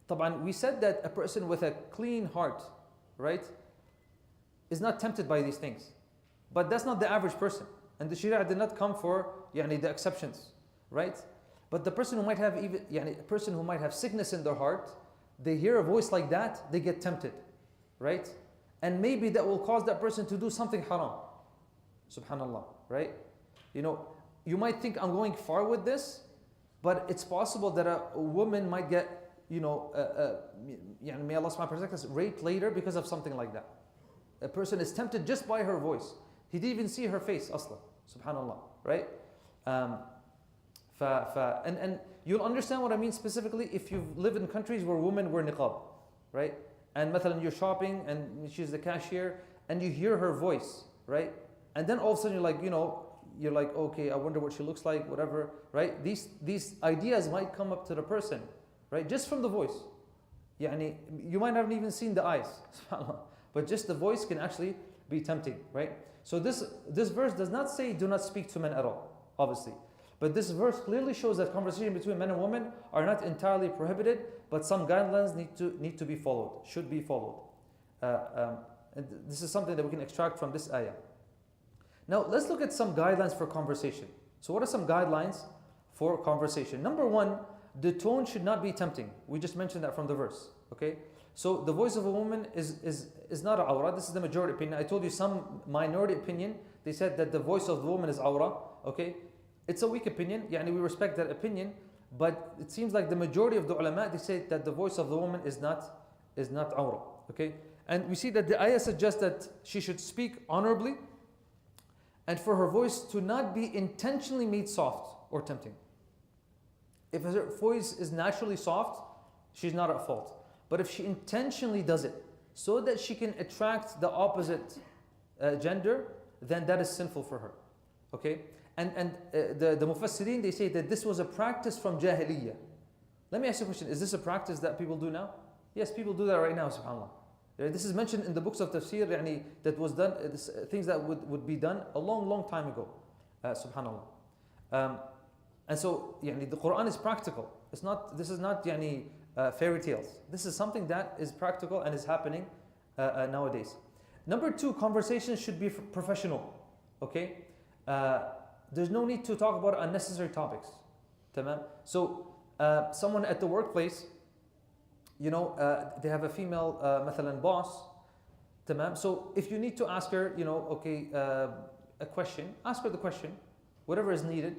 طبعا, we said that a person with a clean heart, right, is not tempted by these things. But that's not the average person. And the Sharia did not come for the exceptions, right? But the person who might have sickness in their heart, they hear a voice like that, they get tempted, right? And maybe that will cause that person to do something haram. Subhanallah, right? You might think I'm going far with this, but it's possible that a woman might get may Allah subhanahu wa ta'ala protect us, raped later because of something like that. A person is tempted just by her voice. He didn't even see her face, asla. Subhanallah, right? And you'll understand what I mean specifically if you've lived in countries where women wear niqab, right? And مثلا you're shopping and she's the cashier and you hear her voice, right? And then all of a sudden you're like, okay, I wonder what she looks like, whatever, right? These ideas might come up to the person, right? Just from the voice. You might not have even seen the eyes, subhanAllah. But just the voice can actually be tempting, right? So this verse does not say do not speak to men at all, obviously. But this verse clearly shows that conversation between men and women are not entirely prohibited, but some guidelines need to be followed, should be followed. And this is something that we can extract from this ayah. Now let's look at some guidelines for conversation. So what are some guidelines for conversation? Number one, the tone should not be tempting. We just mentioned that from the verse. Okay? So the voice of a woman is not a awrah. This is the majority opinion. I told you some minority opinion. They said that the voice of the woman is awrah. Okay? It's a weak opinion. We respect that opinion. But it seems like the majority of the ulama, they say that the voice of the woman is not awrah. Okay? And we see that the ayah suggests that she should speak honorably and for her voice to not be intentionally made soft or tempting. If her voice is naturally soft, she's not at fault. But if she intentionally does it so that she can attract the opposite gender, then that is sinful for her. Okay? And the Mufassirin, they say that this was a practice from Jahiliyyah. Let me ask you a question. Is this a practice that people do now? Yes, people do that right now, subhanAllah. This is mentioned in the books of tafsir, that was done, things that would be done a long time ago, subhanAllah. And so, the Quran is practical. This is not fairy tales. This is something that is practical and is happening nowadays. Number two, conversations should be professional. Okay? There's no need to talk about unnecessary topics. Tamam? So, someone at the workplace, they have a female مثلا boss. Tamam? So if you need to ask her, a question, ask her the question, whatever is needed.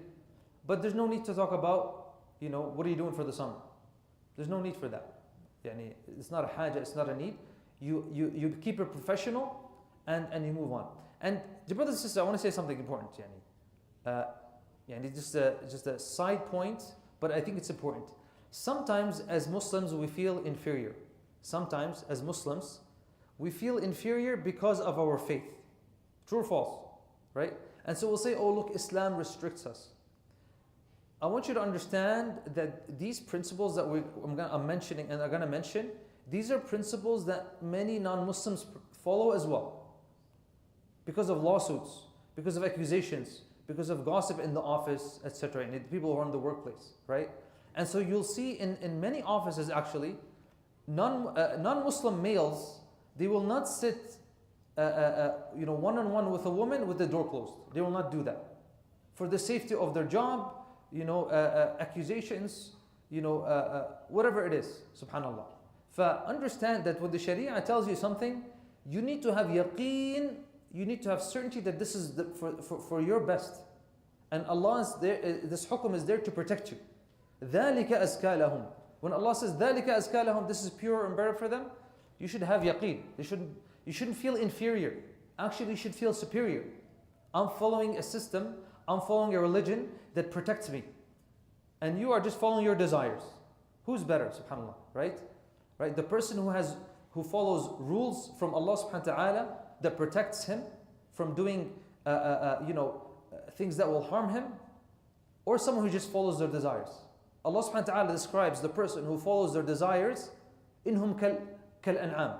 But there's no need to talk about, what are you doing for the summer? There's no need for that. It's not a haja, it's not a need. You keep it professional and you move on. And the brothers and sisters, I want to say something important. Just a side point, but I think it's important. Sometimes as Muslims we feel inferior. Sometimes as Muslims we feel inferior because of our faith. True or false? Right? And so we'll say, oh look, Islam restricts us. I want you to understand that these principles that I'm mentioning and are going to mention, these are principles that many non-Muslims follow as well. Because of lawsuits, because of accusations, because of gossip in the office, etc. And people who are in the workplace, right? And so you'll see in many offices actually, non-Muslim males, they will not sit one-on-one with a woman with the door closed. They will not do that. For the safety of their job, accusations, whatever it is, subhanallah. Understand that when the Sharia tells you something, you need to have yaqeen, you need to have certainty that this is for your best. And Allah is there, this hukum is there to protect you. ذَلِكَ أَزْكَى لَهُمْ. When Allah says ذَلِكَ أَزْكَى لَهُمْ, this is pure and better for them, you should have yaqeen. You shouldn't feel inferior. Actually, you should feel superior. I'm following a system, I'm following a religion that protects me. And you are just following your desires. Who's better, subhanAllah, right? Right? The person who follows rules from Allah subhanahu wa ta'ala that protects him from doing things that will harm him, or someone who just follows their desires. Allah subhanahu wa ta'ala describes the person who follows their desires, inhum kal an'am.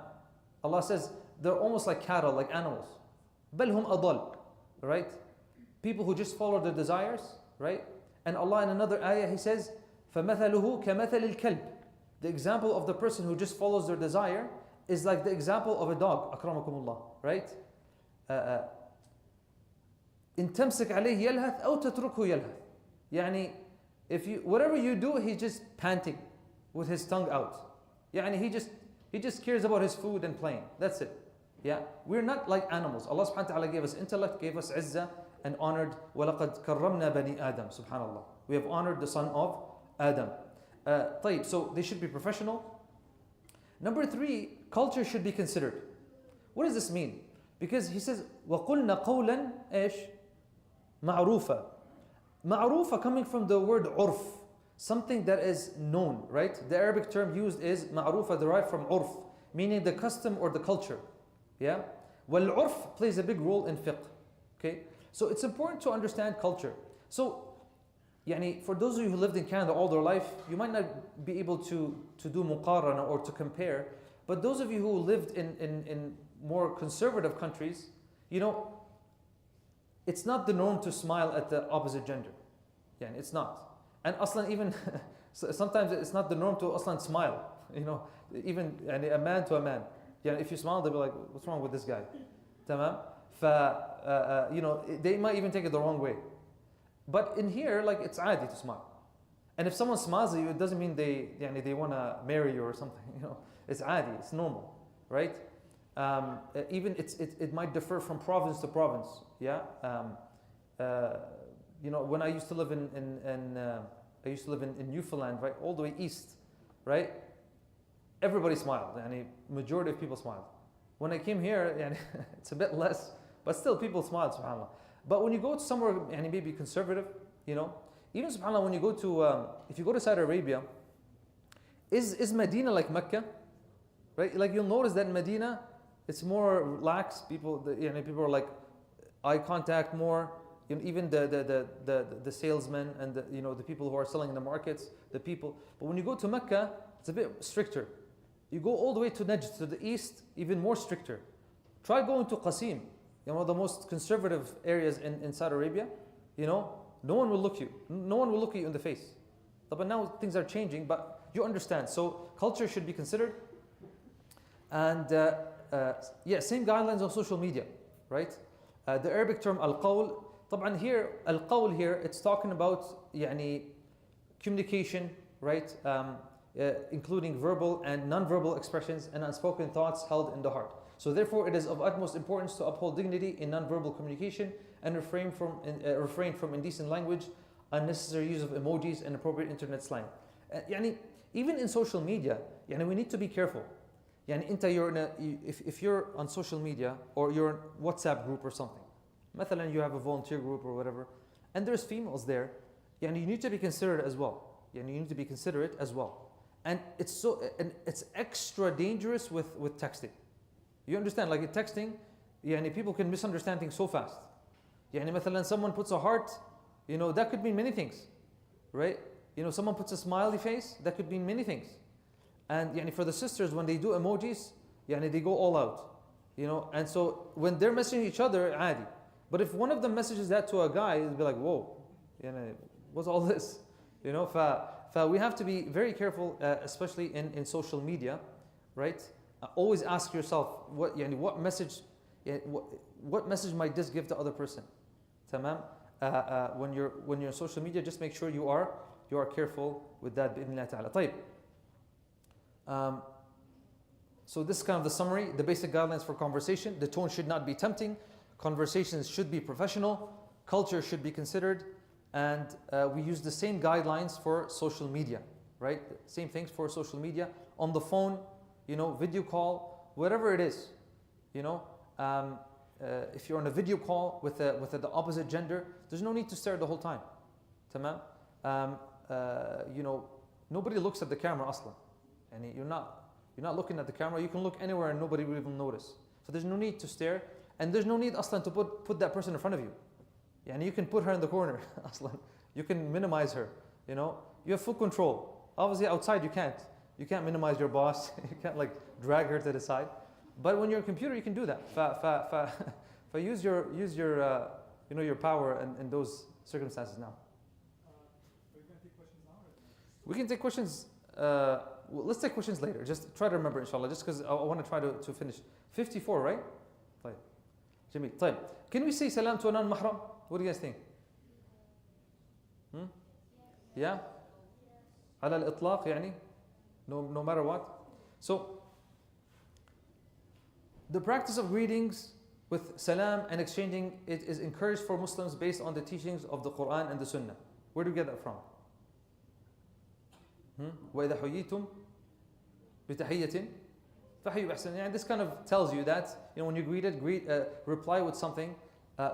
Allah says they're almost like cattle, like animals. Bal hum adal, right? People who just follow their desires, right? And Allah in another ayah, He says, فَمَثَلُهُ كَمَثَلِ الْكَلْبِ. The example of the person who just follows their desire is like the example of a dog, akramakumullah, right? إن تمسك عليه يلهث أو تتركه يلهث. Whatever you do, he's just panting with his tongue out. He just cares about his food and playing. That's it. Yeah, we're not like animals. Allah subhanahu wa ta'ala gave us intellect, gave us izzah, and honored. وَلَقَدْ كَرَّمْنَا بَنِي آدَمَ. Subhanallah. We have honored the son of Adam. طيب, so they should be professional. Number 3, culture should be considered. What does this mean? Because he says, وَقُلْنَا قَوْلًا إيش معروفة. Ma'rufa coming from the word urf, something that is known, right? The Arabic term used is ma'rufa, derived from urf, meaning the custom or the culture. Yeah? Well, urf plays a big role in fiqh. Okay? So it's important to understand culture. So, yani, for those of you who lived in Canada all their life, you might not be able to do muqarana or to compare. But those of you who lived in more conservative countries, you know, it's not the norm to smile at the opposite gender. Yeah, it's not. And aslan even, sometimes it's not the norm to aslan smile. You know, even a man to a man. Yeah, if you smile, they'll be like, what's wrong with this guy? Tamam? You know, they might even take it the wrong way. But in here, like, it's adi to smile. And if someone smiles at you, it doesn't mean they want to marry you or something. You know, it's adi, it's normal, right? Even it might differ from province to province. Yeah. You know, when I used to live in Newfoundland, right, all the way east, right, everybody smiled. And majority of people smiled. When I came here, it's a bit less, but still people smiled. Subhanallah. But when you go to somewhere, maybe conservative, you know, even subhanallah, when you go to if you go to Saudi Arabia, is Medina like Mecca, right? Like, you'll notice that in Medina, it's more lax. People are like eye contact more. You know, even the salesmen and the people who are selling in the markets, the people. But when you go to Mecca, it's a bit stricter. You go all the way to Najd, to the east, even more stricter. Try going to Qasim, one of the most conservative areas in Saudi Arabia. You know, no one will look at you in the face. But now things are changing, but you understand. So culture should be considered. And same guidelines on social media, right? The Arabic term al-qawl, طبعا here, al-qawl here, it's talking about communication, right? Including verbal and non-verbal expressions and unspoken thoughts held in the heart. So therefore, it is of utmost importance to uphold dignity in non-verbal communication and refrain from indecent language, unnecessary use of emojis, and appropriate internet slang. Even in social media, we need to be careful. If you're on social media or you're in WhatsApp group or something, مثلا you have a volunteer group or whatever, and there's females there, you need to be considerate as well. You need to be considerate as well. And it's extra dangerous with texting. You understand? Like, in texting, people can misunderstand things so fast. مثلا someone puts a heart, that could mean many things, right? Someone puts a smiley face, that could mean many things. And for the sisters, when they do emojis, they go all out. And so when they're messaging each other, adi. But if one of them messages that to a guy, it'll be like, whoa, what's all this? We have to be very careful, especially in social media, right? Always ask yourself, what message might this give the other person? Tamam? When you're on social media, just make sure you are careful with that. Bi'idhnillah ta'ala. طيب. So this is kind of the summary, the basic guidelines for conversation. The tone should not be tempting. Conversations should be professional. Culture should be considered. And we use the same guidelines for social media, right? Same things for social media. On the phone, video call, whatever it is, if you're on a video call with the opposite gender, there's no need to stare the whole time. Tamam? Nobody looks at the camera aslan. And you're not looking at the camera. You can look anywhere and nobody will even notice. So there's no need to stare, and there's no need aslan to put that person in front of you. You can put her in the corner aslan. You can minimize her. You have full control. Obviously outside you can't. You can't minimize your boss. You can't drag her to the side. But when you're a computer, you can do that. Use your power in those circumstances now. Are we going to take questions now? We can take questions. Let's take questions later. Just try to remember, inshallah, just because I want to try to finish. 54, right? طيب. Jameel. طيب. Can we say salam to a non-mahram? What do you guys think? Yeah? على الإطلاق no matter what. So, the practice of greetings with salam and exchanging it is encouraged for Muslims based on the teachings of the Quran and the Sunnah. Where do we get that from? وإذا حييتم بتحية فحيوا بأحسن. And this kind of tells you that, when you reply with something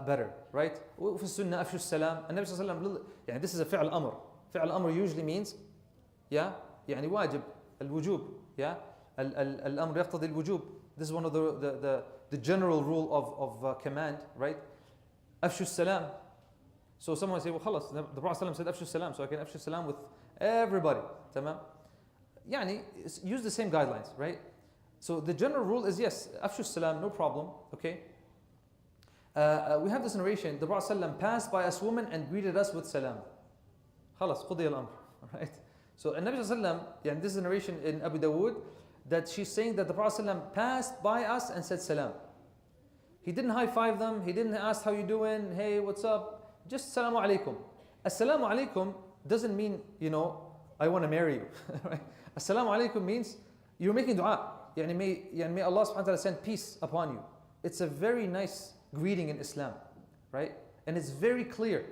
better, right? وفي السنة أفشوا السلام. النبي صلى الله عليه وسلم, يعني this is a فعل أمر. فعل أمر usually means, يعني واجب, الوجوب, الأمر يقتضي الوجوب. This is one of the general rule of command, right? أفشوا السلام. So someone say, well, خلاص, the Prophet said أفشوا السلام, so I can أفشوا السلام with everybody. تمام? يعني use the same guidelines, right? So the general rule is yes, أفشوا السلام, no problem, okay? We have this narration, the Prophet ﷺ passed by us woman and greeted us with salam. خلاص قضي الأمر, right? So النبي صلى الله عليه وسلم, this is a narration in Abu Dawood, that she's saying that the Prophet ﷺ passed by us and said salam. He didn't high-five them, he didn't ask how you doing, hey, what's up? Just salamu alaikum. Assalamu alaikum doesn't mean, I want to marry you. Right? Assalamu alaikum means you're making dua. يعني may Allah subhanahu wa ta'ala send peace upon you. It's a very nice greeting in Islam, right? And it's very clear.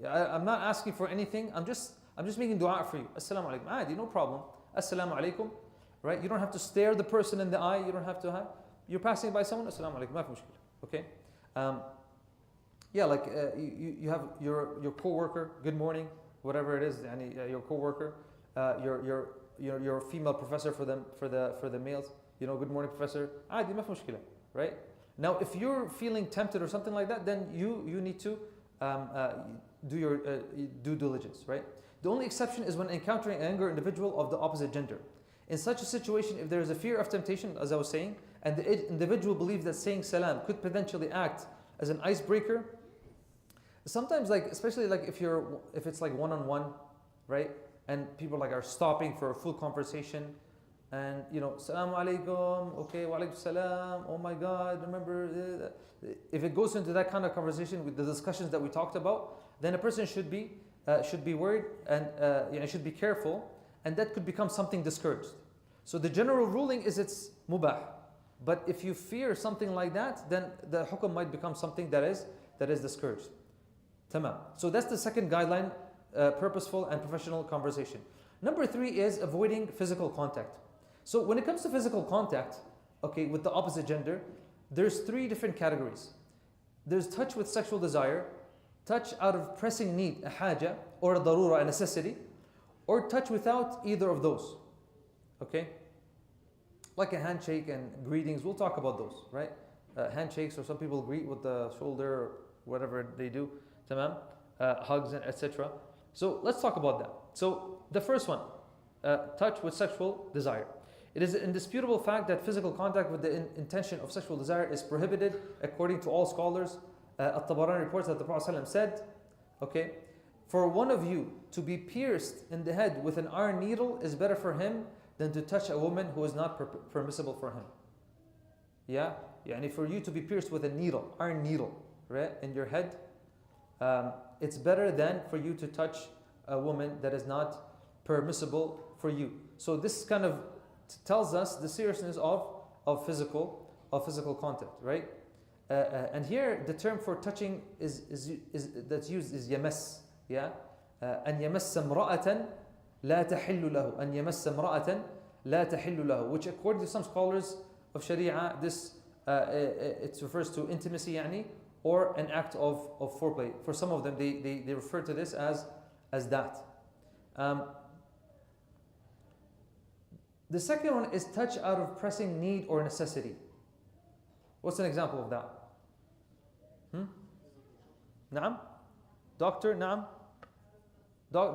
I'm not asking for anything. I'm just making dua for you. Assalamu alaikum. Adi, no problem. Assalamu alaikum. Right? You don't have to stare the person in the eye. You don't have to have. You're passing by someone. Assalamu alaikum. ما في مشكلة. Okay. Like you have your co-worker. Good morning. Whatever it is. Your co-worker. Your female professor for the males. Good morning, professor. عادي ما في مشكلة. Right? Now, if you're feeling tempted or something like that, then you need to do your due diligence, right? The only exception is when encountering an younger individual of the opposite gender. In such a situation, if there is a fear of temptation, as I was saying, and the individual believes that saying salam could potentially act as an icebreaker, sometimes, especially if it's like one-on-one, right? And people are stopping for a full conversation, and Assalamu alaikum, okay, wa alaikum salam, oh my God, remember, if it goes into that kind of conversation with the discussions that we talked about, then a person should be worried and should be careful, and that could become something discouraged. So the general ruling is it's mubah, but if you fear something like that, then the hukum might become something that is discouraged. Tamam. So that's the second guideline, purposeful and professional conversation. Number 3 is avoiding physical contact. So when it comes to physical contact, okay, with the opposite gender, there's 3 different categories. There's touch with sexual desire, touch out of pressing need, a haja, or a darura, a necessity, or touch without either of those. Okay? Like a handshake and greetings, we'll talk about those, right? Handshakes, or some people greet with the shoulder, or whatever they do, tamam? Hugs, and etc. So let's talk about that. So the first one, touch with sexual desire. It is an indisputable fact that physical contact with the intention of sexual desire is prohibited according to all scholars. At-Tabarani reports that the Prophet ﷺ said, okay, for one of you to be pierced in the head with an iron needle is better for him than to touch a woman who is not permissible for him. Yeah? Yani for you to be pierced with a needle, iron needle, right, in your head, it's better than for you to touch a woman that is not permissible for you. So this kind of tells us the seriousness of physical contact, right? And here the term for touching is that's used is yamas, yeah. أن يمس امرأة لا تحل له. أن يمس امرأة لا تحل له. Which according to some scholars of Sharia, this it refers to intimacy, يعني, or an act of foreplay. For some of them, they refer to this as that. The second one is touch out of pressing need or necessity. What's an example of that? Naam? Doctor, naam?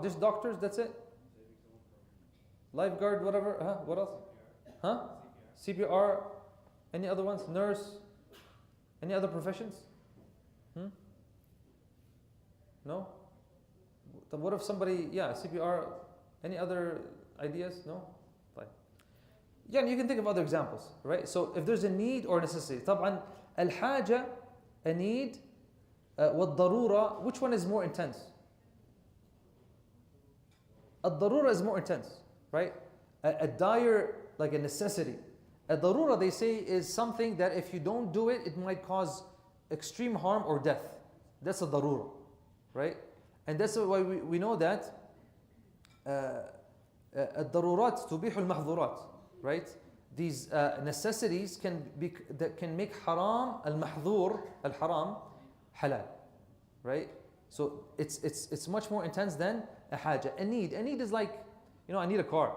Just doctors, that's it? Lifeguard, whatever, what else? CPR, any other ones? Nurse? Any other professions? No? What if somebody, CPR, any other ideas? No? Fine. Yeah, you can think of other examples, right? So if there's a need or necessity, طبعا الحاجة, a need, والضرورة, which one is more intense? الضرورة is more intense, right? A dire, like a necessity. A darura, they say, is something that if you don't do it, it might cause extreme harm or death. That's a darura, right? And that's why we know that الضرورات تبيح المحظورات, right? These necessities that can make haram al-mahzur, al-haram, halal, right? So it's much more intense than a haja. A need is like, I need a car.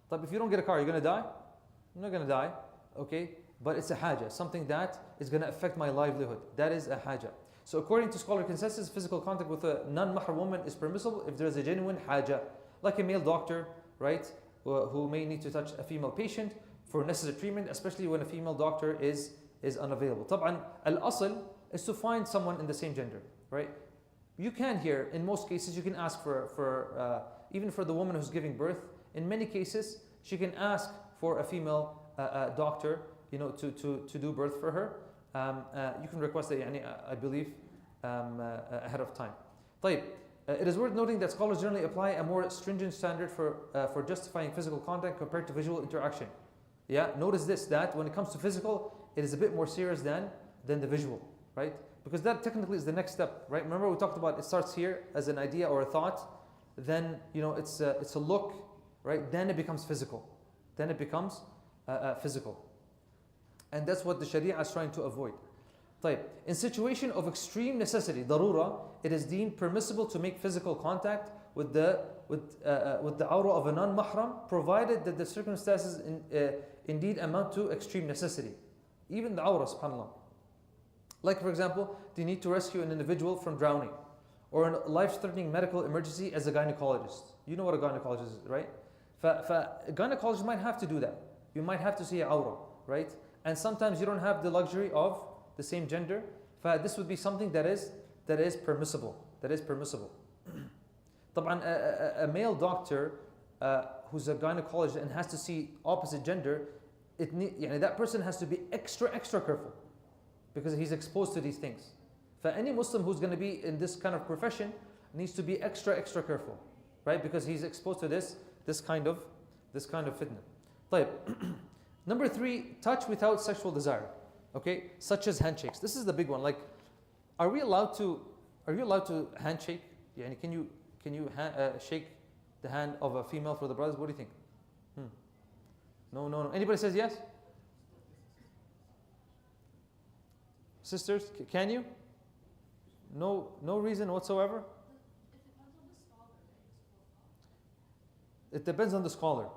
But if you don't get a car, you're going to die? I'm not going to die, okay? But it's a haja, something that is going to affect my livelihood. That is a haja. So according to scholar consensus, physical contact with a non-mahram woman is permissible if there is a genuine haja, like a male doctor, right, who may need to touch a female patient for necessary treatment, especially when a female doctor is unavailable. طبعا al-asl is to find someone in the same gender, right? You can here, in most cases, you can ask for even for the woman who's giving birth. In many cases, she can ask for a female doctor, to do birth for her. You can request that, I believe, ahead of time. طيب, it is worth noting that scholars generally apply a more stringent standard for justifying physical contact compared to visual interaction. Yeah, notice this, that when it comes to physical, it is a bit more serious than the visual, right? Because that technically is the next step, right? Remember we talked about it starts here as an idea or a thought, then it's a look, right? Then it becomes physical. Then it becomes physical. And that's what the Sharia is trying to avoid. طيب, in situation of extreme necessity, darura, it is deemed permissible to make physical contact with the awra of a non-mahram, provided that the circumstances indeed amount to extreme necessity. Even the awra, subhanAllah. Like for example, they need to rescue an individual from drowning, or a life-threatening medical emergency as a gynecologist. You know what a gynecologist is, right? A gynecologist might have to do that. You might have to see a awra, right? And sometimes you don't have the luxury of the same gender. This would be something that is permissible. That is permissible. طبعا a male doctor who's a gynecologist and has to see opposite gender, that person has to be extra careful because he's exposed to these things. Any Muslim who's going to be in this kind of profession needs to be extra careful, right? Because he's exposed to this kind of fitna. طيب. Number 3, touch without sexual desire, okay? Such as handshakes. This is the big one. Like, are you allowed to handshake? Can you shake the hand of a female for the brothers? What do you think? No. Anybody says yes? Sisters, can you? No reason whatsoever? It depends on the scholar.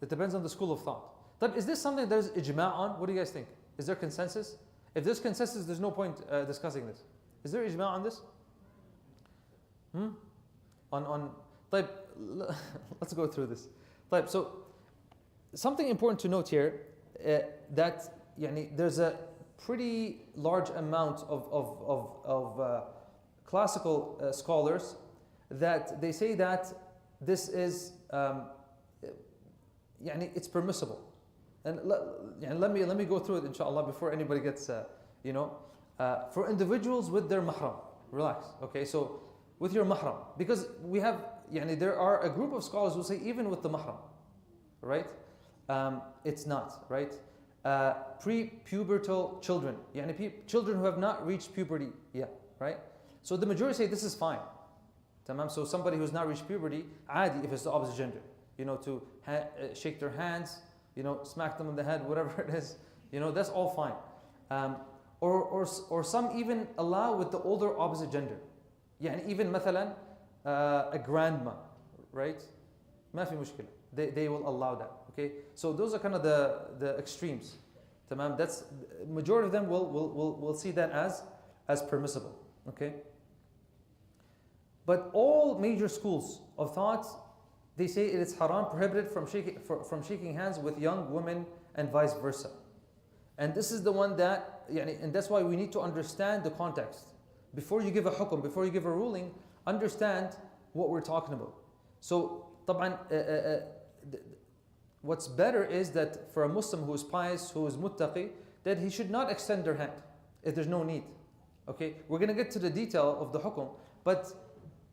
It depends on the school of thought. But is this something there is ijma' on? What do you guys think? Is there consensus? If there's consensus, there's no point discussing this. Is there ijma' on this? طيب, let's go through this. طيب, so something important to note here, that there's a pretty large amount of classical scholars that they say that this is it's permissible. And let me go through it, inshallah, before anybody gets for individuals with their mahram. Relax, okay? So with your mahram, because we have there are a group of scholars who say even with the mahram, right? It's not, right? Pre-pubertal children, children who have not reached puberty yet, right? So the majority say this is fine. Tamam. So somebody who's not reached puberty, adi, if it's the opposite gender, to shake their hands, smack them on the head, whatever it is, that's all fine. Or some even allow with the older opposite gender. Even مثلا a grandma, right? ما في مشكلة. They will allow that. Okay, so those are kind of the extremes. Tamam. That's majority of them will see that as permissible. Okay. But all major schools of thought, they say it is haram, prohibited from shaking hands with young women and vice versa. And this is the one that, and that's why we need to understand the context. Before you give a hukum, before you give a ruling, understand what we're talking about. So, طبعا, what's better is that for a Muslim who is pious, who is muttaqi, that he should not extend their hand if there's no need. Okay, we're going to get to the detail of the hukum, but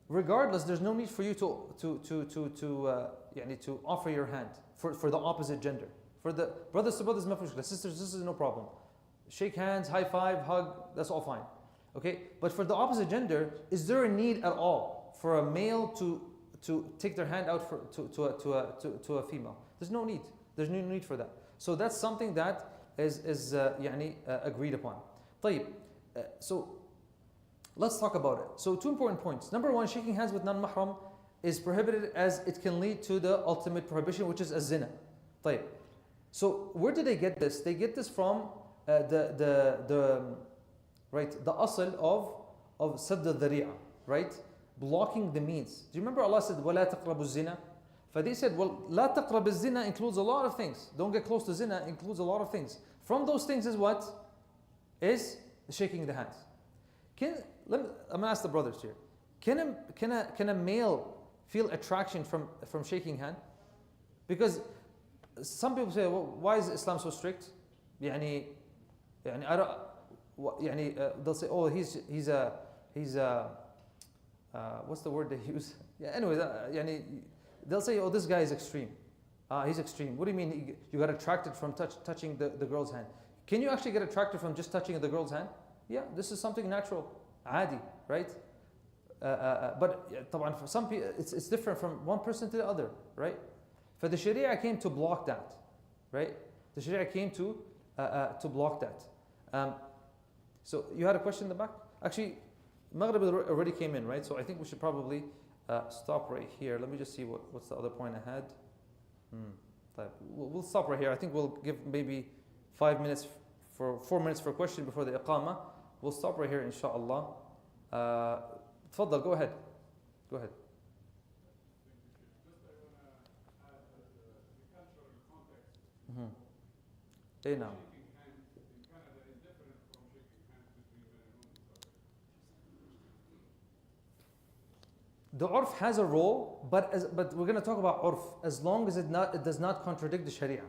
regardless, there's no need for you to offer your hand for the opposite gender. For the brothers to brothers, sisters to sisters, no problem. Shake hands, high five, hug, that's all fine. Okay, but for the opposite gender, is there a need at all for a male to to take their hand out to a female. There's no need. There's no need for that. So that's something that is agreed upon. طيب, so let's talk about it. So 2 important points. Number 1, shaking hands with non-mahram is prohibited as it can lead to the ultimate prohibition, which is a zina. طيب. So where do they get this? They get this from the asl of sadd al-dhari'a, right? Blocking the means. Do you remember Allah said, وَلَا تَقْرَبُوا الزِّنَا? So they said, well, لَا تَقْرَبُ الزِّنَا includes a lot of things. Don't get close to zina includes a lot of things. From those things is what? Is shaking the hands. I'm going to ask the brothers here. Can a male feel attraction from shaking hand? Because some people say, well, why is Islam so strict? I don't, they'll say, oh, he's a what's the word they use? Yeah, anyway, they'll say, oh, this guy is extreme. He's extreme. What do you mean you got attracted from touching the girl's hand? Can you actually get attracted from just touching the girl's hand? Yeah, this is something natural, عادي, right? But طبعا for some people, it's different from one person to the other, right? For the Sharia came to block that, right? The Sharia came to block that. So you had a question in the back? Actually, Maghrib already came in, right? So I think we should probably stop right here. Let me just see what's the other point I had. We'll stop right here. I think we'll give maybe 4 minutes for question before the iqama. We'll stop right here, inshallah. Tfaddal, go ahead. Go ahead. Hey, now. The urf has a role, but we're going to talk about urf as long as it does not contradict the Sharia.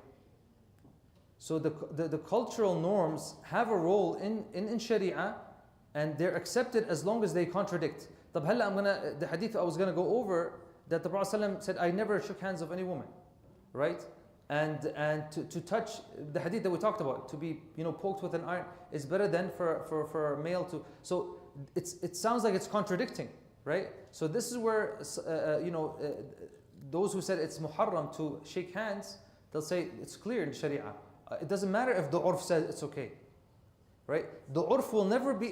So the cultural norms have a role in Sharia, and they're accepted as long as they contradict. The hadith I was going to go over, that the Prophet ﷺ said, I never shook hands of any woman, right? And to touch, the hadith that we talked about, to be poked with an iron is better than for a male to. So it sounds like it's contradicting, right? So this is where those who said it's muharram to shake hands, they'll say it's clear in Sharia. It doesn't matter if the urf says it's okay, right? The urf will never be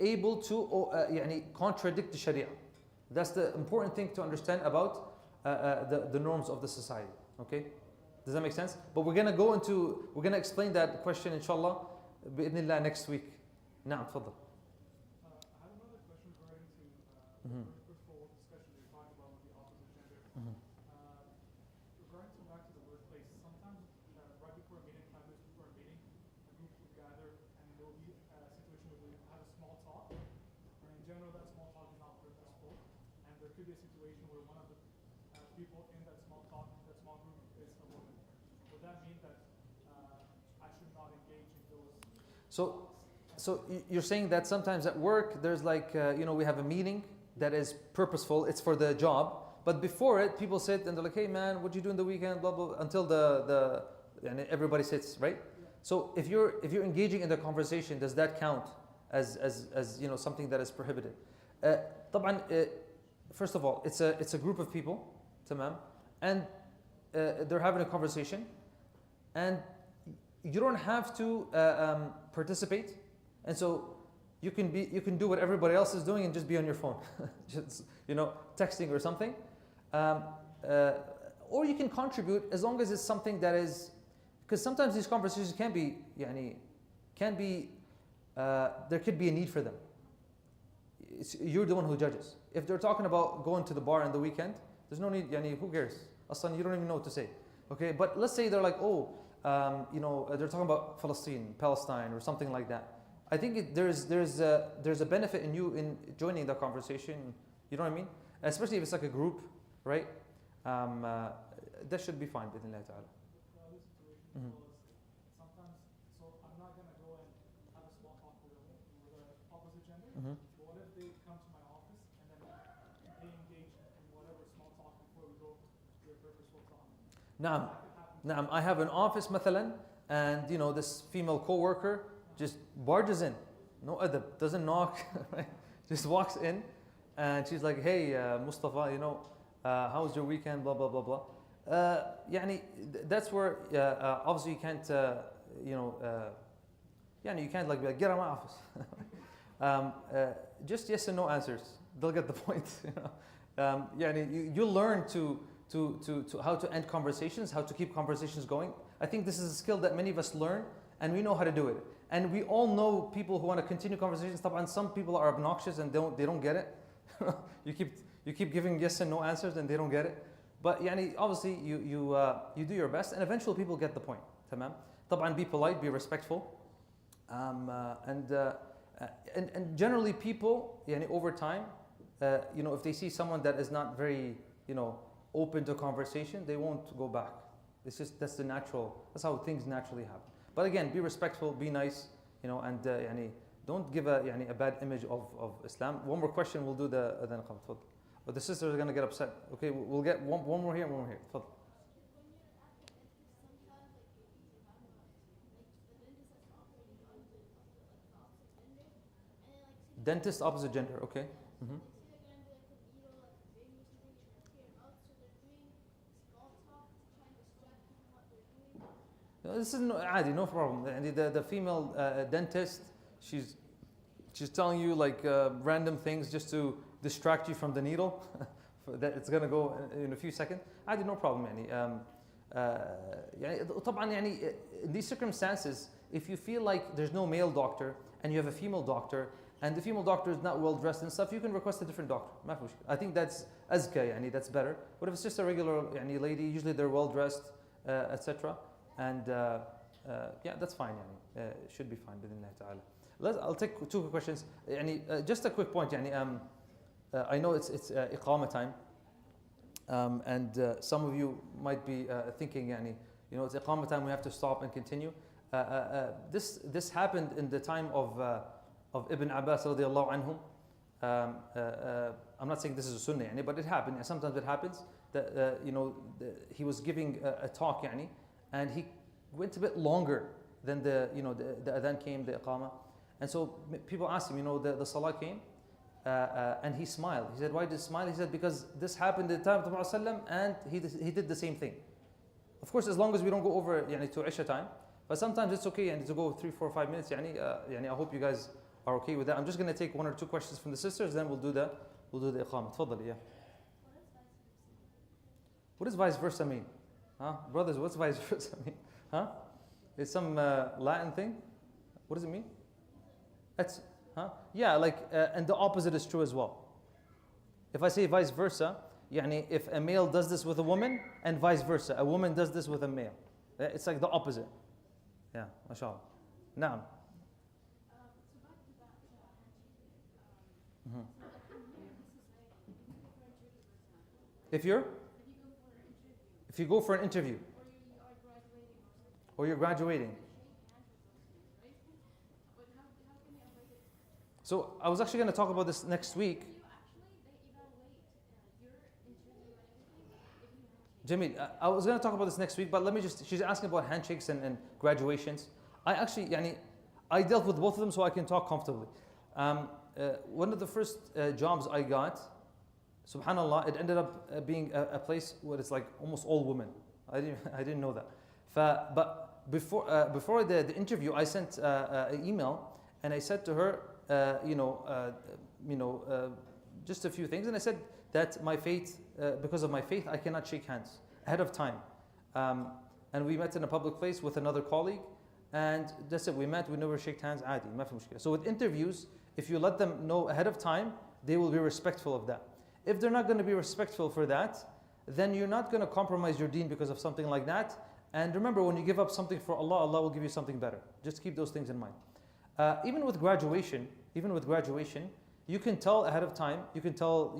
able to contradict the Sharia. That's the important thing to understand about the norms of the society. Okay, does that make sense? But we're gonna explain that question inshallah bi'idhnillah next week. Naam, tfaddal. I have another question regarding to purposeful discussion we talked about with the opposite gender. Regarding to back to the workplace, sometimes right before a meeting, 5 minutes before a meeting, a group will gather and there will be a situation where we have a small talk. And in general, that small talk is not purposeful, and there could be a situation where one of the people in that small talk, that small group, is a woman. Would that mean that I should not engage in those? So you're saying that sometimes at work there's like we have a meeting that is purposeful, it's for the job, but before it people sit and they're like, hey man, what'd you do in the weekend, blah blah, until and everybody sits, right? Yeah. So if you're engaging in the conversation, does that count as something that is prohibited? First of all, it's a group of people, tamam, and they're having a conversation, and you don't have to participate, and so you can do what everybody else is doing and just be on your phone, just texting or something, or you can contribute as long as it's something that is, because sometimes these conversations can be there could be a need for them. You're the one who judges. If they're talking about going to the bar on the weekend, there's no need. Who cares? Aslan, you don't even know what to say. Okay, but let's say they're like, they're talking about Palestine, or something like that. I think there's a benefit in you in joining the conversation. You know what I mean? Especially if it's like a group, right? That should be fine. Bidnillah ta'ala. The other situation sometimes, so I'm not going to go and have a small talk with the opposite gender. But what if they come to my office and then they engage in whatever small talk before we go to a purposeful talk? Naam, I have an office مثلا, and this female co-worker just barges in, no adab, doesn't knock, right? Just walks in, and she's like, hey Mustafa, how was your weekend, blah, blah, blah, blah. يعني that's where obviously you can't, you know, يعني you can't like be like, get out of my office. Just yes and no answers. They'll get the point. You know? يعني you learn to how to end conversations, how to keep conversations going. I think this is a skill that many of us learn, and we know how to do it. And we all know people who want to continue conversations. And some people are obnoxious and they don't get it. you keep giving yes and no answers and they don't get it. But يعني obviously you do your best, and eventually people get the point. تمام. طبعا be polite, be respectful, and generally people يعني over time, you know, if they see someone that is not very, you know, open to conversation, they won't go back. It's just that's how things naturally happen. But again, be respectful, be nice, you know, and يعني don't give a bad image of Islam. One more question, we'll do the adhan iqamah. تفضل. But the sisters are going to get upset. Okay, we'll get one more here, one more here. تفضل. Dentist opposite gender, okay. Mm-hmm. This is عادي, no problem. And the female dentist, she's telling you like random things just to distract you from the needle. That it's gonna go in a few seconds. عادي, no problem. يعني طبعا يعني in these circumstances, if you feel like there's no male doctor and you have a female doctor, and the female doctor is not well dressed and stuff, you can request a different doctor. ما في مشكلة. I think that's أزكى, يعني that's better. But if it's just a regular يعني lady, usually they're well dressed, etc. And yeah, that's fine. يعني should be fine بإذن الله تعالى. I'll take two questions. يعني just a quick point. يعني I know it's إقامة time, and some of you might be thinking يعني, you know, it's إقامة time, we have to stop and continue. This happened in the time of Ibn Abbas radiallahu anhum. I'm not saying this is a sunnah, يعني, but it happened. Sometimes it happens that you know, he was giving a talk, يعني, and he went a bit longer than the adhan came, the iqamah. And so people asked him, you know, the salah came, and he smiled. He said, why did he smile? He said, because this happened at the time of the Prophet and he did the same thing. Of course, as long as we don't go over يعني, to Isha time, but sometimes it's okay to go 3, 4, 5 minutes. يعني, I hope you guys are okay with that. I'm just going to take 1 or 2 questions from the sisters, then we'll do the iqamah. تفضل, yeah. What does vice versa mean? Huh? Brothers, what's vice versa mean? Huh? It's some Latin thing? What does it mean? It's, huh? Yeah, like, and the opposite is true as well. If I say vice versa, يعني, if a male does this with a woman, and vice versa, a woman does this with a male. It's like the opposite. Yeah, mashallah. Naam. Mm-hmm. If you go for an interview, or you're graduating. So I was actually going to talk about this next week. Jamil, I was going to talk about this next week, but let me just, she's asking about handshakes and graduations. I actually, I dealt with both of them so I can talk comfortably. One of the first jobs I got, subhanallah, it ended up being a place where it's like almost all women. I didn't know that. But before the interview, I sent an email and I said to her, just a few things, and I said that my faith, because of my faith, I cannot shake hands ahead of time. And we met in a public place with another colleague, and that's it. We met, we never shake hands. عادي, ما في مشكلة. So with interviews, if you let them know ahead of time, they will be respectful of that. If they're not going to be respectful for that, then you're not going to compromise your deen because of something like that. And remember, when you give up something for Allah, Allah will give you something better. Just keep those things in mind. Even with graduation, you can tell ahead of time. You can tell,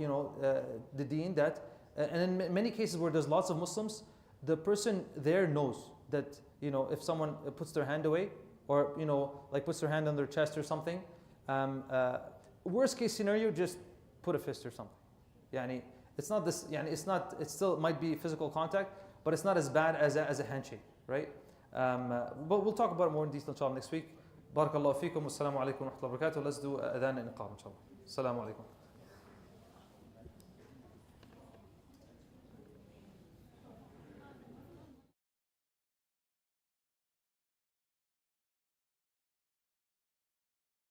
the deen that, and in many cases where there's lots of Muslims, the person there knows that, if someone puts their hand away, or like puts their hand on their chest or something. Worst case scenario, just put a fist or something. Yani, it's not this. Yani, it still might be physical contact, but it's not as bad as a handshake, right? But we'll talk about it more in detail, inshallah, next week. Barakallahu feekum. Assalamu alaikum wa rahmatullahi wa barakatuh. Let's do adhan and iqam, inshallah. Assalamu alaikum.